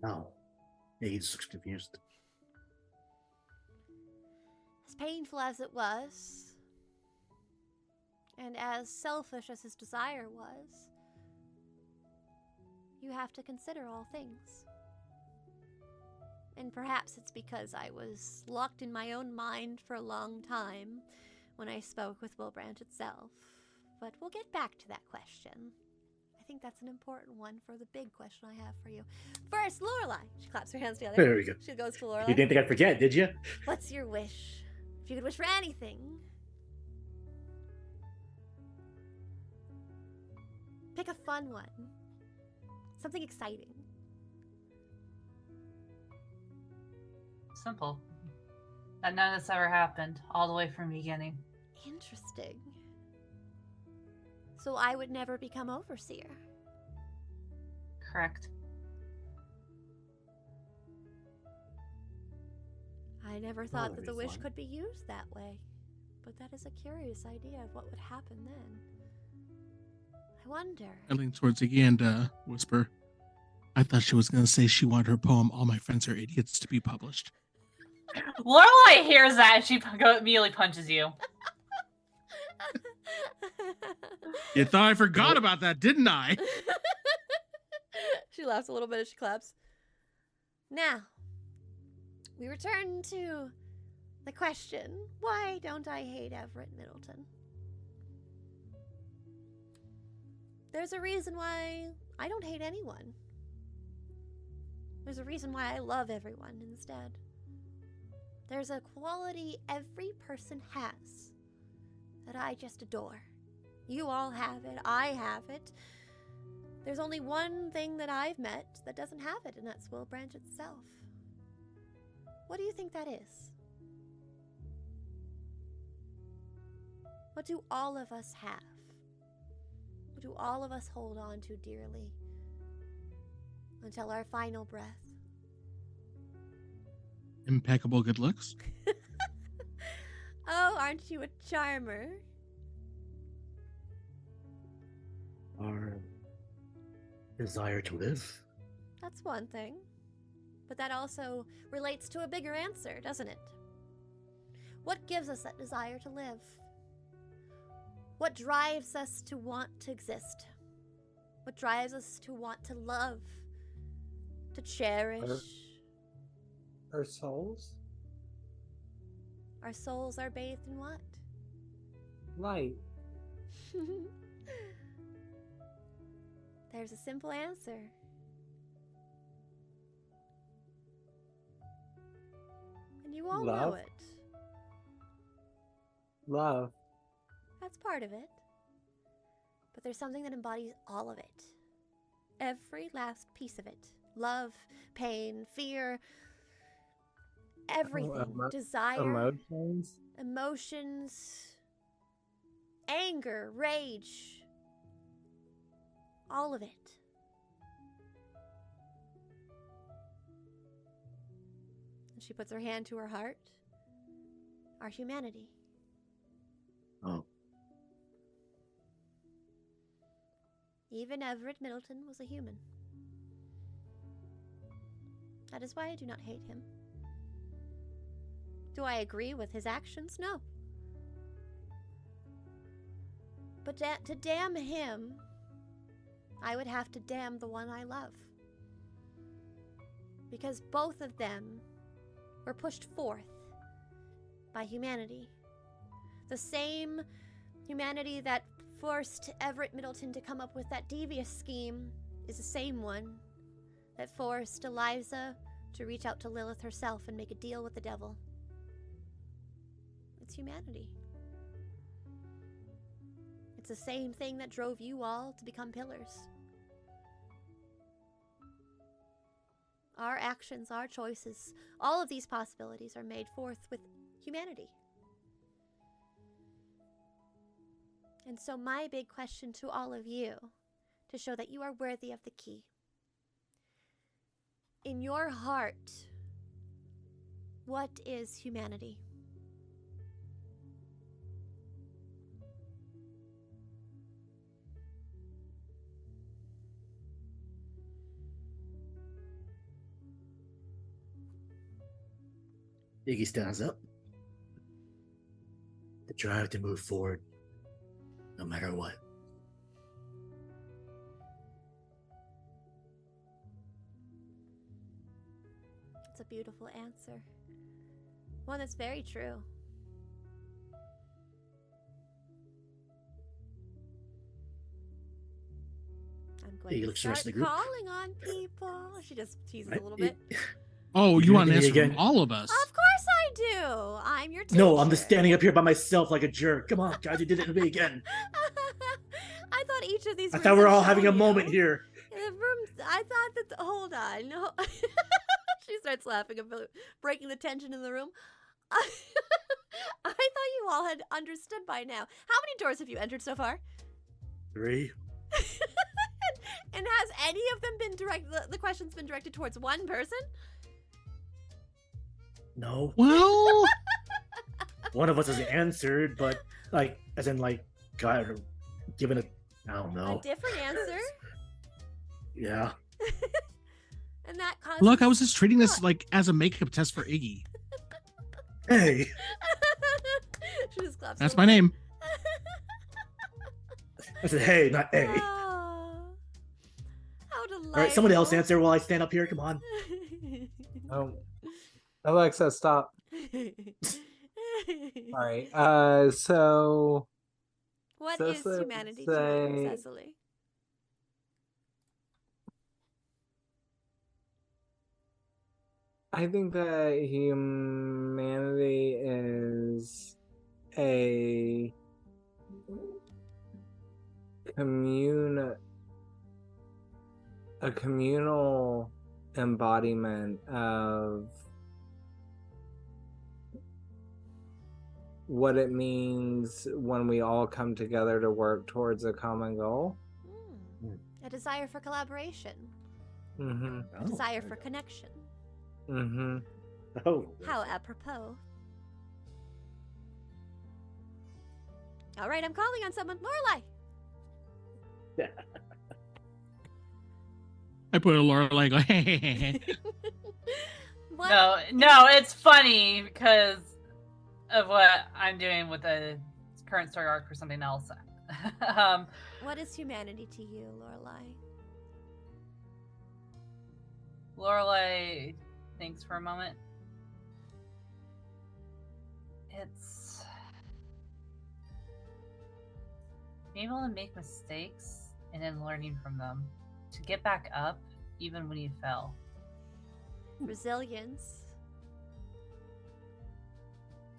No. Iggy just looks confused. As painful as it was, and as selfish as his desire was, you have to consider all things. And perhaps it's because I was locked in my own mind for a long time when I spoke with Wilbranch itself. But we'll get back to that question. I think that's an important one for the big question I have for you. First, Lorelei. She claps her hands together. There we go. She goes to Lorelei. You didn't think I'd forget, did you? What's your wish? If you could wish for anything. Pick a fun one. Something exciting. Simple. That none of this ever happened, all the way from the beginning. Interesting. So I would never become overseer. Correct. I never thought that'd that be the wish fun. could be used that way. But that is a curious idea of what would happen then. I wonder. I lean towards Iggy and whisper, I thought she was going to say she wanted her poem, All My Friends Are Idiots, to be published. Lorelei hears that and she immediately punches you. You thought I forgot about that, didn't I? She laughs a little bit as she claps. Now, we return to the question, why don't I hate Everett Middleton? There's a reason why I don't hate anyone. There's a reason why I love everyone instead. There's a quality every person has that I just adore. You all have it. I have it. There's only one thing that I've met that doesn't have it, and that's Wilbranch itself. What do you think that is? What do all of us have? What do all of us hold on to dearly until our final breath? Impeccable good looks. Oh, aren't you a charmer? Our desire to live. That's one thing. But that also relates to a bigger answer, doesn't it? What gives us that desire to live? What drives us to want to exist? What drives us to want to love? To cherish? Our souls? Our souls are bathed in what? Light. There's a simple answer. And you all know Love. it. Love. That's part of it. But there's something that embodies all of it. Every last piece of it. Love, pain, fear, everything. Desire, Emotions. emotions, anger, rage. All of it. And she puts her hand to her heart. Our humanity. Oh, Even Everett Middleton was a human. That is why I do not hate him. Do I agree with his actions? No. But to damn him, I would have to damn the one I love. Because both of them were pushed forth by humanity. The same humanity that forced Everett Middleton to come up with that devious scheme is the same one that forced Eliza to reach out to Lilith herself and make a deal with the devil. It's humanity. It's the same thing that drove you all to become pillars. Our actions, our choices, all of these possibilities are made forth with humanity. And so my big question to all of you, to show that you are worthy of the key. In your heart, what is humanity? Iggy stands up. The drive to move forward, no matter what. It's a beautiful answer. One that's very true. I'm going Iggy to looks at the rest start of the group. calling on people. She just teases a little bit. Oh, You you want an did it answer from again. all of us? Of course I do. I'm your teacher. No, I'm just standing up here by myself like a jerk. Come on, guys, you did it to me again. I thought each of these I rooms thought we were had all having a shown moment you. here. The room, I thought that. Hold on. No. She starts laughing about breaking the tension in the room. I thought you all had understood by now. How many doors have you entered so far? 3. And has any of them been the question's been directed towards one person? No. Well, One of us has answered, but like, as in like, God, given a, I don't know. A different answer? Yeah. And that causes... look, I was just treating this like as a makeup test for Iggy. Hey. She just claps. That's a my little. name. I said, hey, not A. Oh, how All right, somebody else Delightful. answer while I stand up here. Come on. Oh, Alexa, stop. All right. So What So is let's humanity to you, say- Cecily? I think that humanity is a commune a communal embodiment of what it means when we all come together to work towards a common goal. A desire for collaboration. Mm-hmm. A desire for connection. Mm-hmm. Oh. How apropos. All right, I'm calling on someone. Lorelei! I put a Lorelei go, hey. What? No, it's funny because of what I'm doing with the current story arc for something else. What is humanity to you, Lorelei? Lorelei thinks for a moment. It's being able to make mistakes and then learning from them. To get back up even when you fell. Resilience.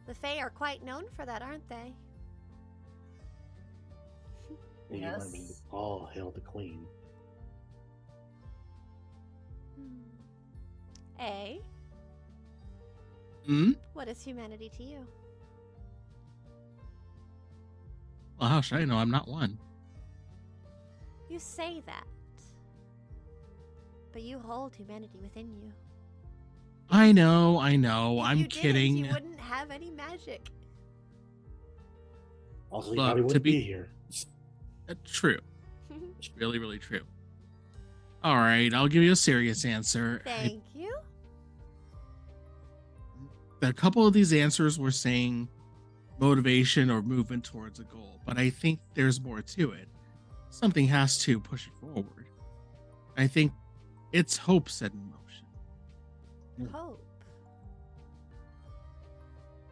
The Fae are quite known for that, aren't they? You Yes. want me to all hail the queen. A. Hmm? What is humanity to you? Well, how should I know? I'm not one. You say that, but you hold humanity within you. I know. If I'm you kidding. Didn't, you wouldn't have any magic. Also, you Look, probably to wouldn't be- be here. True. It's really, really true. All right, I'll give you a serious answer. Thank you. A couple of these answers were saying motivation or movement towards a goal, but I think there's more to it. Something has to push it forward. I think it's hope set in motion. Hope.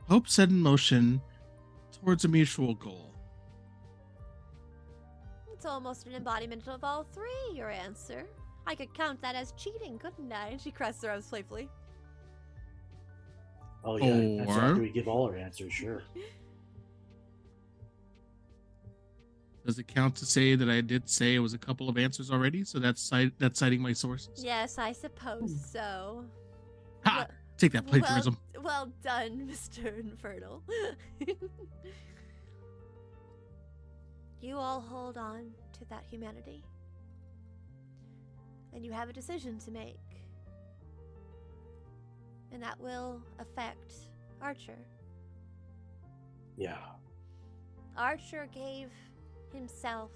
Hope set in motion towards a mutual goal. It's almost an embodiment of all three, your answer. I could count that as cheating, couldn't I? And she crosses her arms playfully. Oh yeah. That's Or- after we give all our answers, sure. Does it count to say that I did say it was a couple of answers already? So that's citing my sources. Yes, I suppose so. Ha! Well- Take that plagiarism. Well done, Mr. Infernal. You all hold on to that humanity. And you have a decision to make. And that will affect Archer. Yeah. Archer gave himself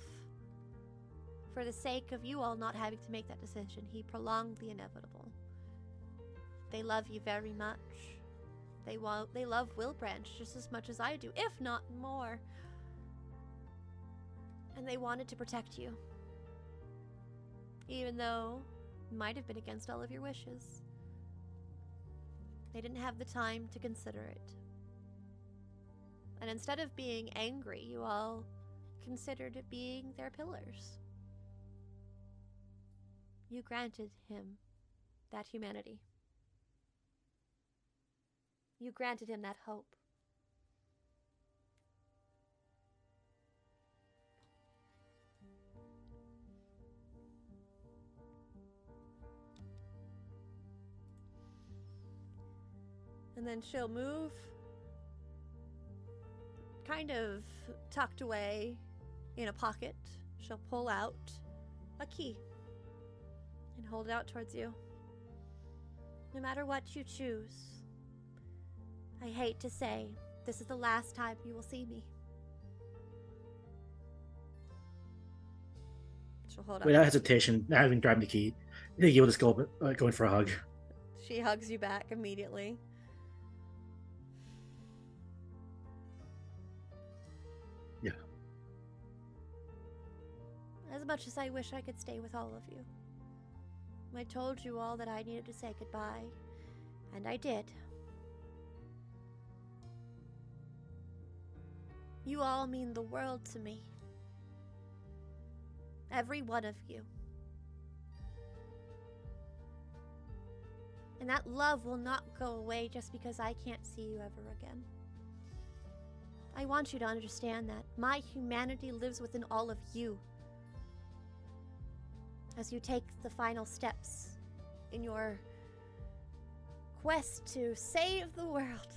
for the sake of you all not having to make that decision. He prolonged the inevitable. They love you very much. They love Wilbranch just as much as I do, if not more. And they wanted to protect you. Even though it might have been against all of your wishes. They didn't have the time to consider it. And instead of being angry, you all considered it being their pillars. You granted him that humanity. You granted him that hope. And then she'll move, kind of tucked away in a pocket. She'll pull out a key and hold it out towards you. No matter what you choose, I hate to say, this is the last time you will see me. She'll hold out. Without hesitation, not having grabbed the key, I think you'll just go going for a hug. She hugs you back immediately. Yeah. As much as I wish I could stay with all of you, I told you all that I needed to say goodbye, and I did. You all mean the world to me. Every one of you. And that love will not go away just because I can't see you ever again. I want you to understand that my humanity lives within all of you. As you take the final steps in your quest to save the world.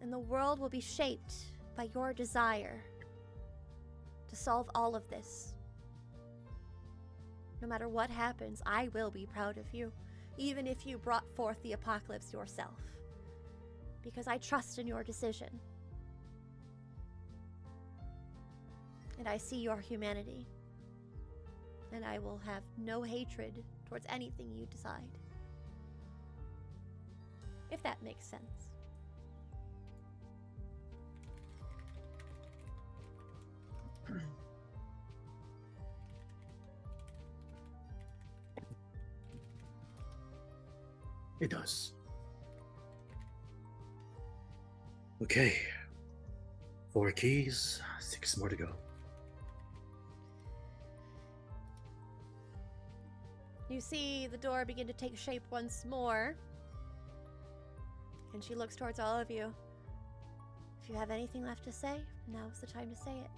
And the world will be shaped by your desire to solve all of this. No matter what happens, I will be proud of you, even if you brought forth the apocalypse yourself. Because I trust in your decision. And I see your humanity. And I will have no hatred towards anything you decide. If that makes sense. It does. Okay. 4 keys, 6 more to go. You see the door begin to take shape once more. And she looks towards all of you. If you have anything left to say, now's the time to say it.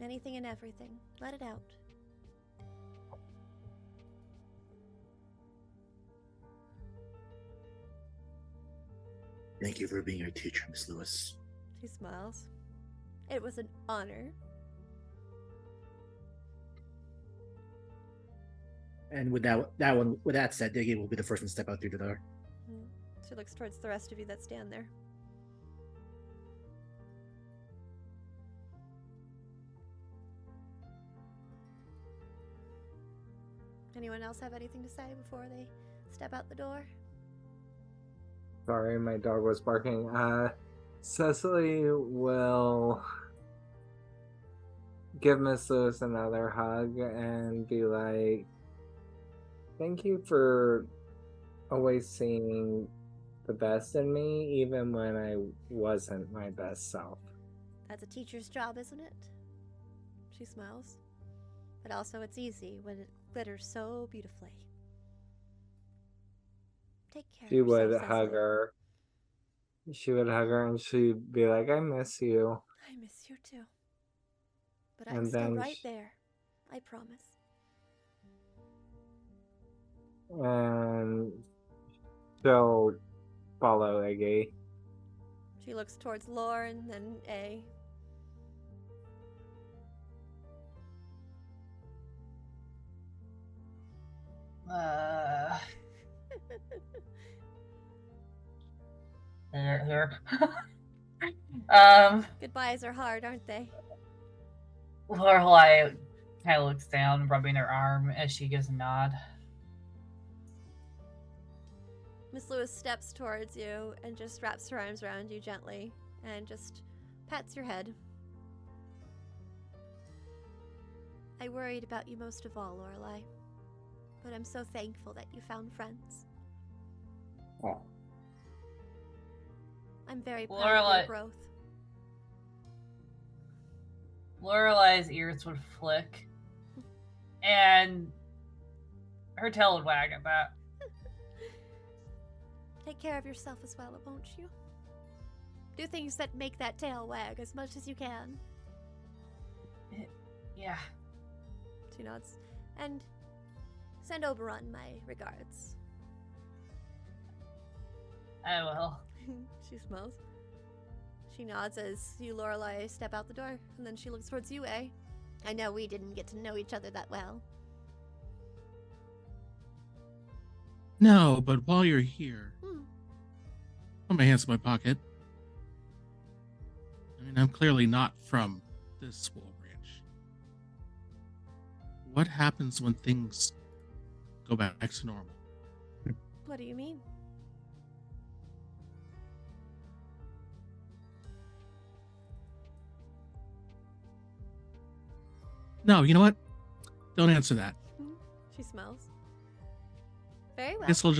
Anything and everything. Let it out. Thank you for being our teacher, Miss Lewis. She smiles. It was an honor. And with that said, Iggy will be the first one to step out through the door. She looks towards the rest of you that stand there. Anyone else have anything to say before they step out the door? Sorry, my dog was barking. Cecily will give Miss Lewis another hug and be like, thank you for always seeing the best in me, even when I wasn't my best self. That's a teacher's job, isn't it? She smiles. But also it's easy when it glitters so beautifully. Take care She of yourself, would hug Cecily. her. She would hug her and she'd be like, I miss you. I miss you too. But And I'm still then right there. I promise. And she'll follow Iggy. She looks towards Lauren, then A. Here. Goodbyes are hard, aren't they? Lorelei kind of looks down, rubbing her arm as she gives a nod. Miss Lewis steps towards you and just wraps her arms around you gently and just pats your head. I worried about you most of all, Lorelei. But I'm so thankful that you found friends. Oh. I'm very proud of Lorelei. your growth. Lorelei's ears would flick, and her tail would wag at that. Take care of yourself as well, won't you? Do things that make that tail wag as much as you can. Yeah. She nods. And send Oberon my regards. I will. She smiles. She nods as you, Lorelei, step out the door, and then she looks towards you, eh? I know we didn't get to know each other that well. No, but while you're here, put my hands in my pocket. I mean, I'm clearly not from this Wilbranch. What happens when things go back to normal? What do you mean? No, you know what? Don't answer that. She smells. Very well. Guess it'll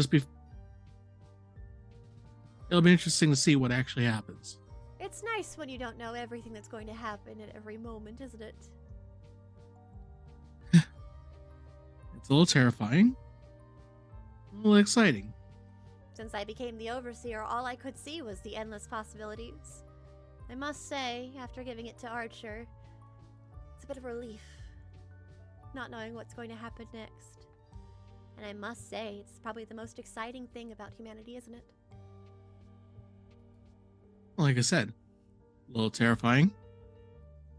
be interesting to see what actually happens. It's nice when you don't know everything that's going to happen at every moment, isn't it? It's a little terrifying. A little exciting. Since I became the overseer, all I could see was the endless possibilities. I must say, after giving it to Archer, it's a bit of relief. Not knowing what's going to happen next. And I must say, it's probably the most exciting thing about humanity, isn't it? Like I said, a little terrifying.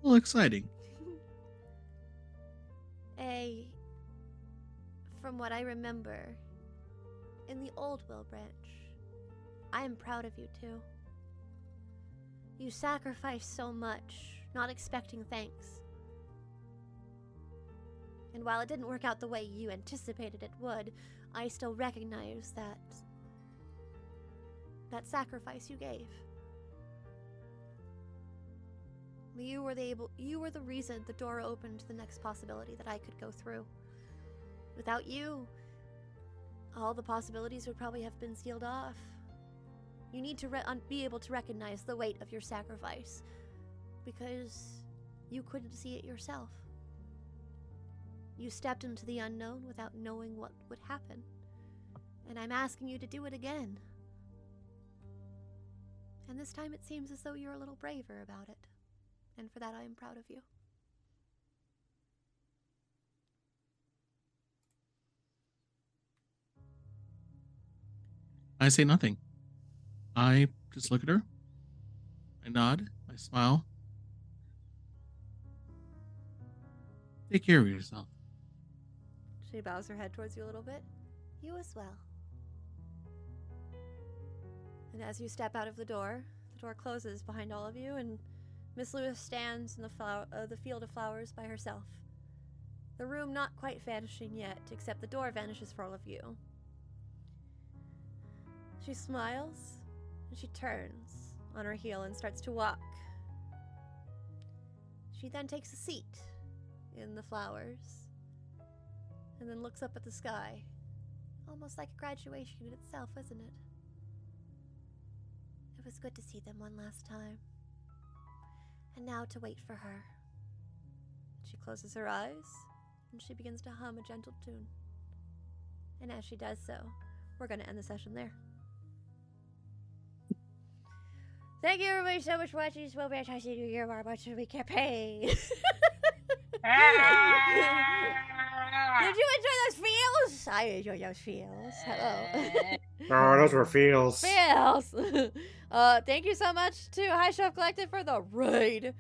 A little exciting. From what I remember, in the old Wilbranch, I am proud of you too. You sacrificed so much, not expecting thanks. And while it didn't work out the way you anticipated it would, I still recognize that sacrifice you gave. You were the reason the door opened to the next possibility that I could go through. Without you, all the possibilities would probably have been sealed off. You need to be able to recognize the weight of your sacrifice, because you couldn't see it yourself. You stepped into the unknown without knowing what would happen, and I'm asking you to do it again. And this time it seems as though you're a little braver about it, and for that I am proud of you. I say nothing. I just look at her. I nod. I smile. Take care of yourself. She bows her head towards you a little bit. You as well. And as you step out of the door closes behind all of you, and Miss Lewis stands in the field of flowers by herself. The room not quite vanishing yet, except the door vanishes for all of you. She smiles, and she turns on her heel and starts to walk. She then takes a seat in the flowers, and then looks up at the sky. Almost like a graduation in itself, isn't it? It was good to see them one last time. And now to wait for her. She closes her eyes, and she begins to hum a gentle tune. And as she does so, we're going to end the session there. Thank you everybody so much for watching this Wilbranch. I see you here very much we can't pay. Did you enjoy those feels? I enjoy those feels. Hello. Oh, those were feels. Feels. Thank you so much to High Shelf Collective for the raid.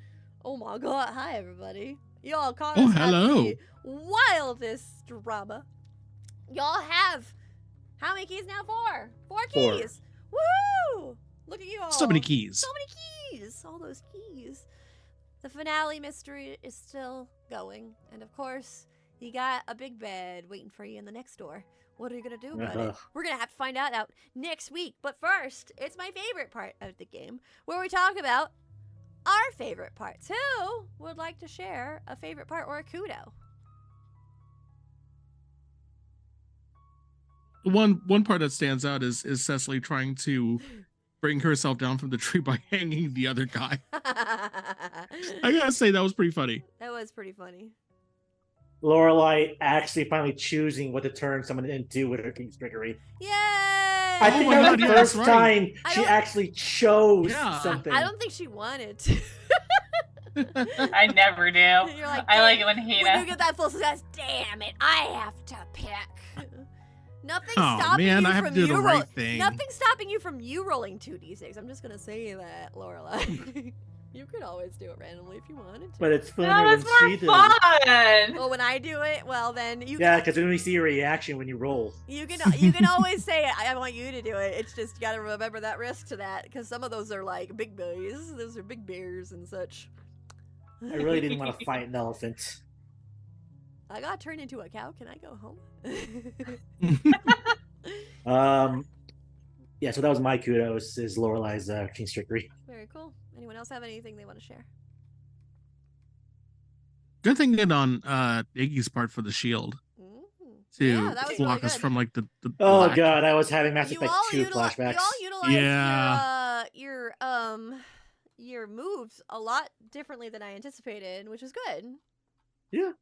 Oh my god. Hi everybody. Y'all caught us at the wildest drama. Y'all have how many keys now? Four keys. Woo! Look at you all. So many keys. So many keys. All those keys. The finale mystery is still going. And of course, you got a big bed waiting for you in the next door. What are you going to do about it? We're going to have to find out next week. But first, it's my favorite part of the game, where we talk about our favorite parts. Who would like to share a favorite part or a kudo? One part that stands out is Cecily trying to bring herself down from the tree by hanging the other guy. I gotta say, that was pretty funny. That was pretty funny. Lorelei actually finally choosing what to turn someone into with her king's trickery. Yay! I think Oh that my was the God, yeah, first that's right. time she actually chose something. I don't think she wanted to. I never do. You're like, I like it when when Hina. you get that full success, damn it, I have to pick. Nothing's Oh stopping man, you I have from to do the you right thing. Nothing's stopping you from you rolling 2d6. I'm just gonna say that, Lorelei. You could always do it randomly if you wanted to. But it's funny No, when that's she more did. fun. Well, when I do it, well then you Yeah, can, because then we see your reaction when you roll. you can always say I want you to do it. It's just you gotta remember that risk to that, because some of those are like big boys. Those are big bears and such. I really didn't want to fight an elephant. I got turned into a cow. Can I go home? Yeah, so that was my kudos, is Lorelei's king's trickery. Very cool. Anyone else have anything they want to share? Good thing good on Iggy's part for the shield to Yeah, that was really block us good. from like the Oh black. god, I was having Mass You Effect all, 2 utilize, flashbacks. you all utilized Yeah. your moves a lot differently than I anticipated, which is good. Yeah.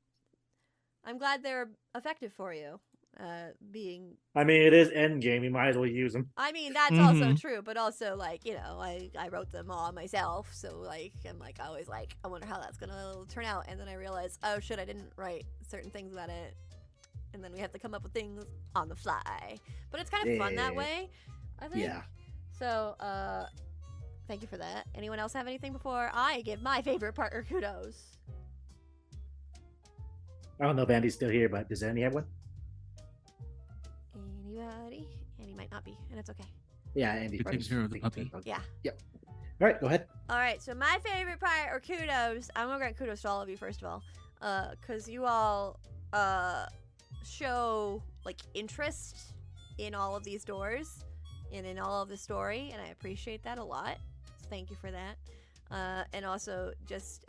I'm glad they're effective for you. Being, I mean, it is endgame. You might as well use them. I mean, that's also Mhm. true, but also like, you know, I wrote them all myself, so like I'm like always like I wonder how that's gonna turn out, and then I realized, oh shit, I didn't write certain things about it, and then we have to come up with things on the fly. But it's kind of fun that Yeah. way, I think. Yeah. So, thank you for that. Anyone else have anything before I give my favorite partner kudos? I don't know if Andy's still here, but does Andy have one? Anybody? Andy might not be, and it's okay. Yeah, Andy. You're taking care of the puppy. Yeah. Yep. All right, go ahead. All right, so my favorite part or kudos, I'm gonna grant kudos to all of you first of all, because you all show like interest in all of these doors and in all of the story, and I appreciate that a lot. So thank you for that, and also just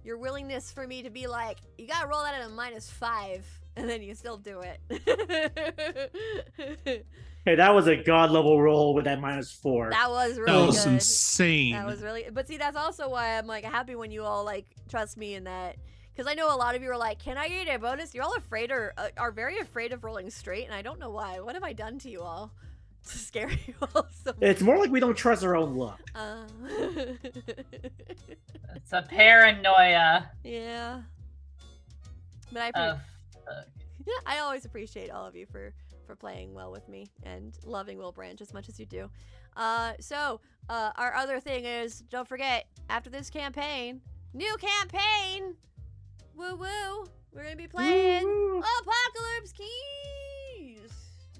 your willingness for me to be like, you gotta roll that at a -5, and then you still do it. Hey, that was a god level roll with that -4. That was That really was good. insane. That was really, but see, that's also why I'm like happy when you all like trust me in that, because I know a lot of you are like, "Can I get a bonus?" You're all afraid or are very afraid of rolling straight, and I don't know why. What have I done to you all to scare you all so much? It's more like we don't trust our own luck. It's a paranoia Yeah, but I of yeah, I always appreciate all of you for playing well with me and loving Wilbranch as much as you do. So our other thing is, don't forget, after this campaign, new campaign, woo woo, we're gonna be playing Woo. Apocalypse Keys.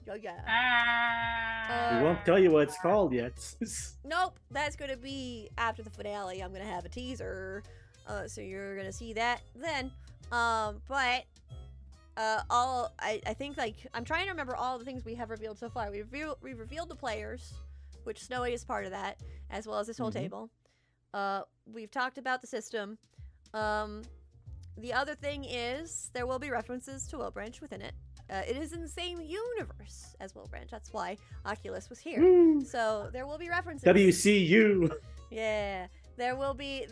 Oh yeah. We won't tell you what it's called yet. Nope, that's gonna be after the finale. I'm gonna have a teaser, so you're gonna see that then. But I think like I'm trying to remember all the things we have revealed so far. We've revealed the players, which Snowy is part of that, as well as this whole table. We've talked about the system. The other thing is there will be references to Wilbranch within it. It is in the same universe as Wilbranch. That's why Oculus was here. So there will be references. WCU. Yeah, there will be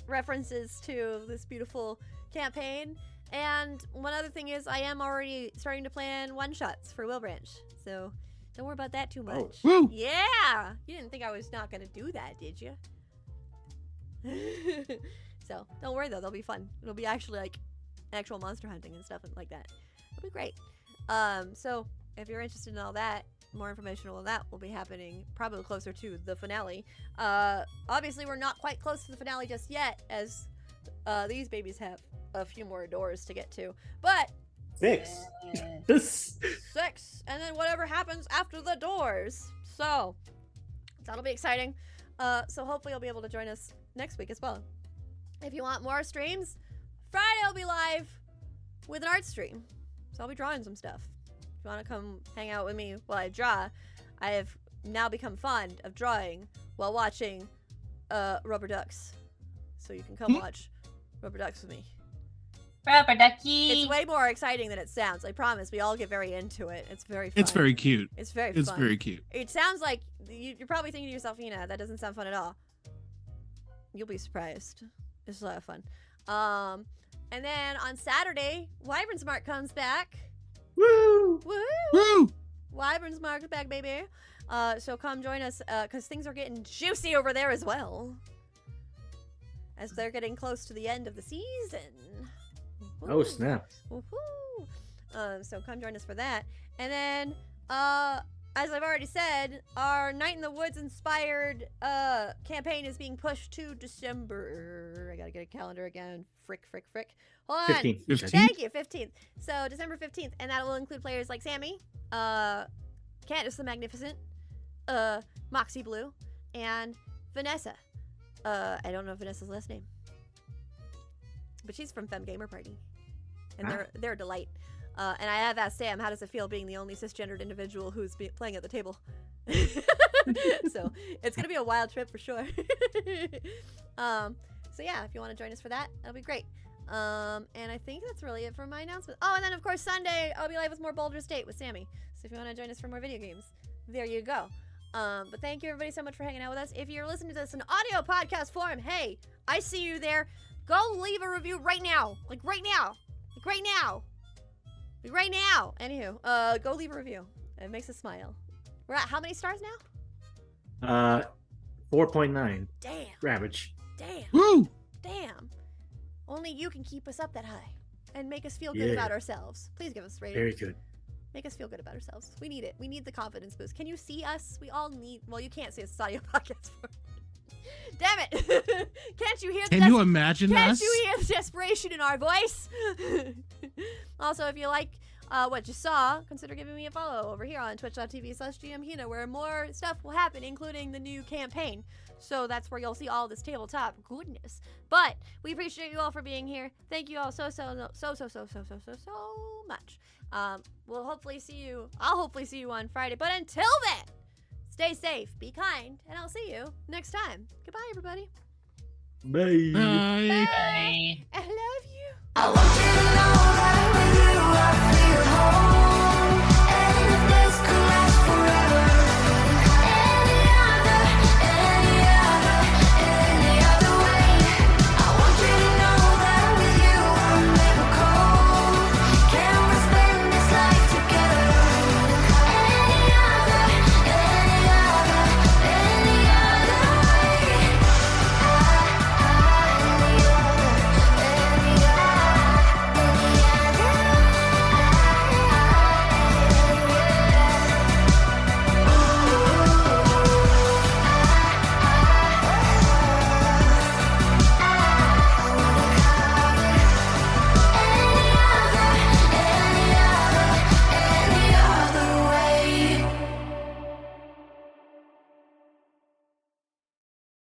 references to this beautiful campaign. And one other thing is, I am already starting to plan one-shots for Wilbranch, so don't worry about that too much. Woo! Yeah! You didn't think I was not going to do that, did you? So, don't worry though, they'll be fun. It'll be actually like actual monster hunting and stuff like that. It'll be great. So, if you're interested in all that, more information on that will be happening probably closer to the finale. Obviously, we're not quite close to the finale just yet, as these babies have a few more doors to get to, but 6. This. 6, and then whatever happens after the doors. So that'll be exciting. So hopefully you'll be able to join us next week as well. If you want more streams, Friday I'll be live with an art stream, so I'll be drawing some stuff. If you want to come hang out with me while I draw, I have now become fond of drawing while watching Rubber Ducks, so you can come watch Rubber Ducks with me. Rubber ducky. It's way more exciting than it sounds. I promise. We all get very into it. It's very fun. It's very cute. It's very It's fun. very cute. It sounds like you're probably thinking to yourself, that doesn't sound fun at all. You'll be surprised. It's a lot of fun. And then on Saturday, Wyvern's Mark comes back. Woo! Woo! Woo! Wyvern's Mark is back, baby. So come join us, because things are getting juicy over there as well, as they're getting close to the end of the season. Oh, snap. Woohoo! So come join us for that. And then, as I've already said, our Night in the Woods inspired campaign is being pushed to December. I gotta get a calendar again. Frick. Hold on. 15. 15? Thank you, 15th. So December 15th, and that will include players like Sammy, Candace the Magnificent, Moxie Blue, and Vanessa. I don't know Vanessa's last name, but she's from Femme Gamer Party, and they're a delight. And I have asked Sam, how does it feel being the only cisgendered individual who's playing at the table? So it's gonna be a wild trip for sure. So yeah, if you want to join us for that, that'll be great. And I think that's really it for my announcement. Oh, and then of course Sunday I'll be live with more Baldur's Gate with Sammy. So if you want to join us for more video games, there you go. But thank you everybody so much for hanging out with us. If you're listening to this in audio podcast form, hey, I see you there. Go leave a review right now. Like right now. Like right now. Like right now. Anywho, go leave a review. It makes us smile. We're at how many stars now? 4.9. Damn. Average. Damn. Woo! Damn. Only you can keep us up that high and make us feel good about ourselves. Please give us a rating. Very good. Make us feel good about ourselves. We need it. We need the confidence boost. Can you see us? We all need. Well, you can't see us. It's audio podcast. Damn it! Can't you hear? Can you imagine Can't us? you hear the desperation in our voice? Also, if you like what you saw, consider giving me a follow over here on twitch.tv/GMHina, where more stuff will happen, including the new campaign. So that's where you'll see all this tabletop goodness. But we appreciate you all for being here. Thank you all so much. We'll hopefully see you. I'll hopefully see you on Friday. But until then, stay safe, be kind, and I'll see you next time. Goodbye, everybody. Bye. Bye. Bye. I love you. I want you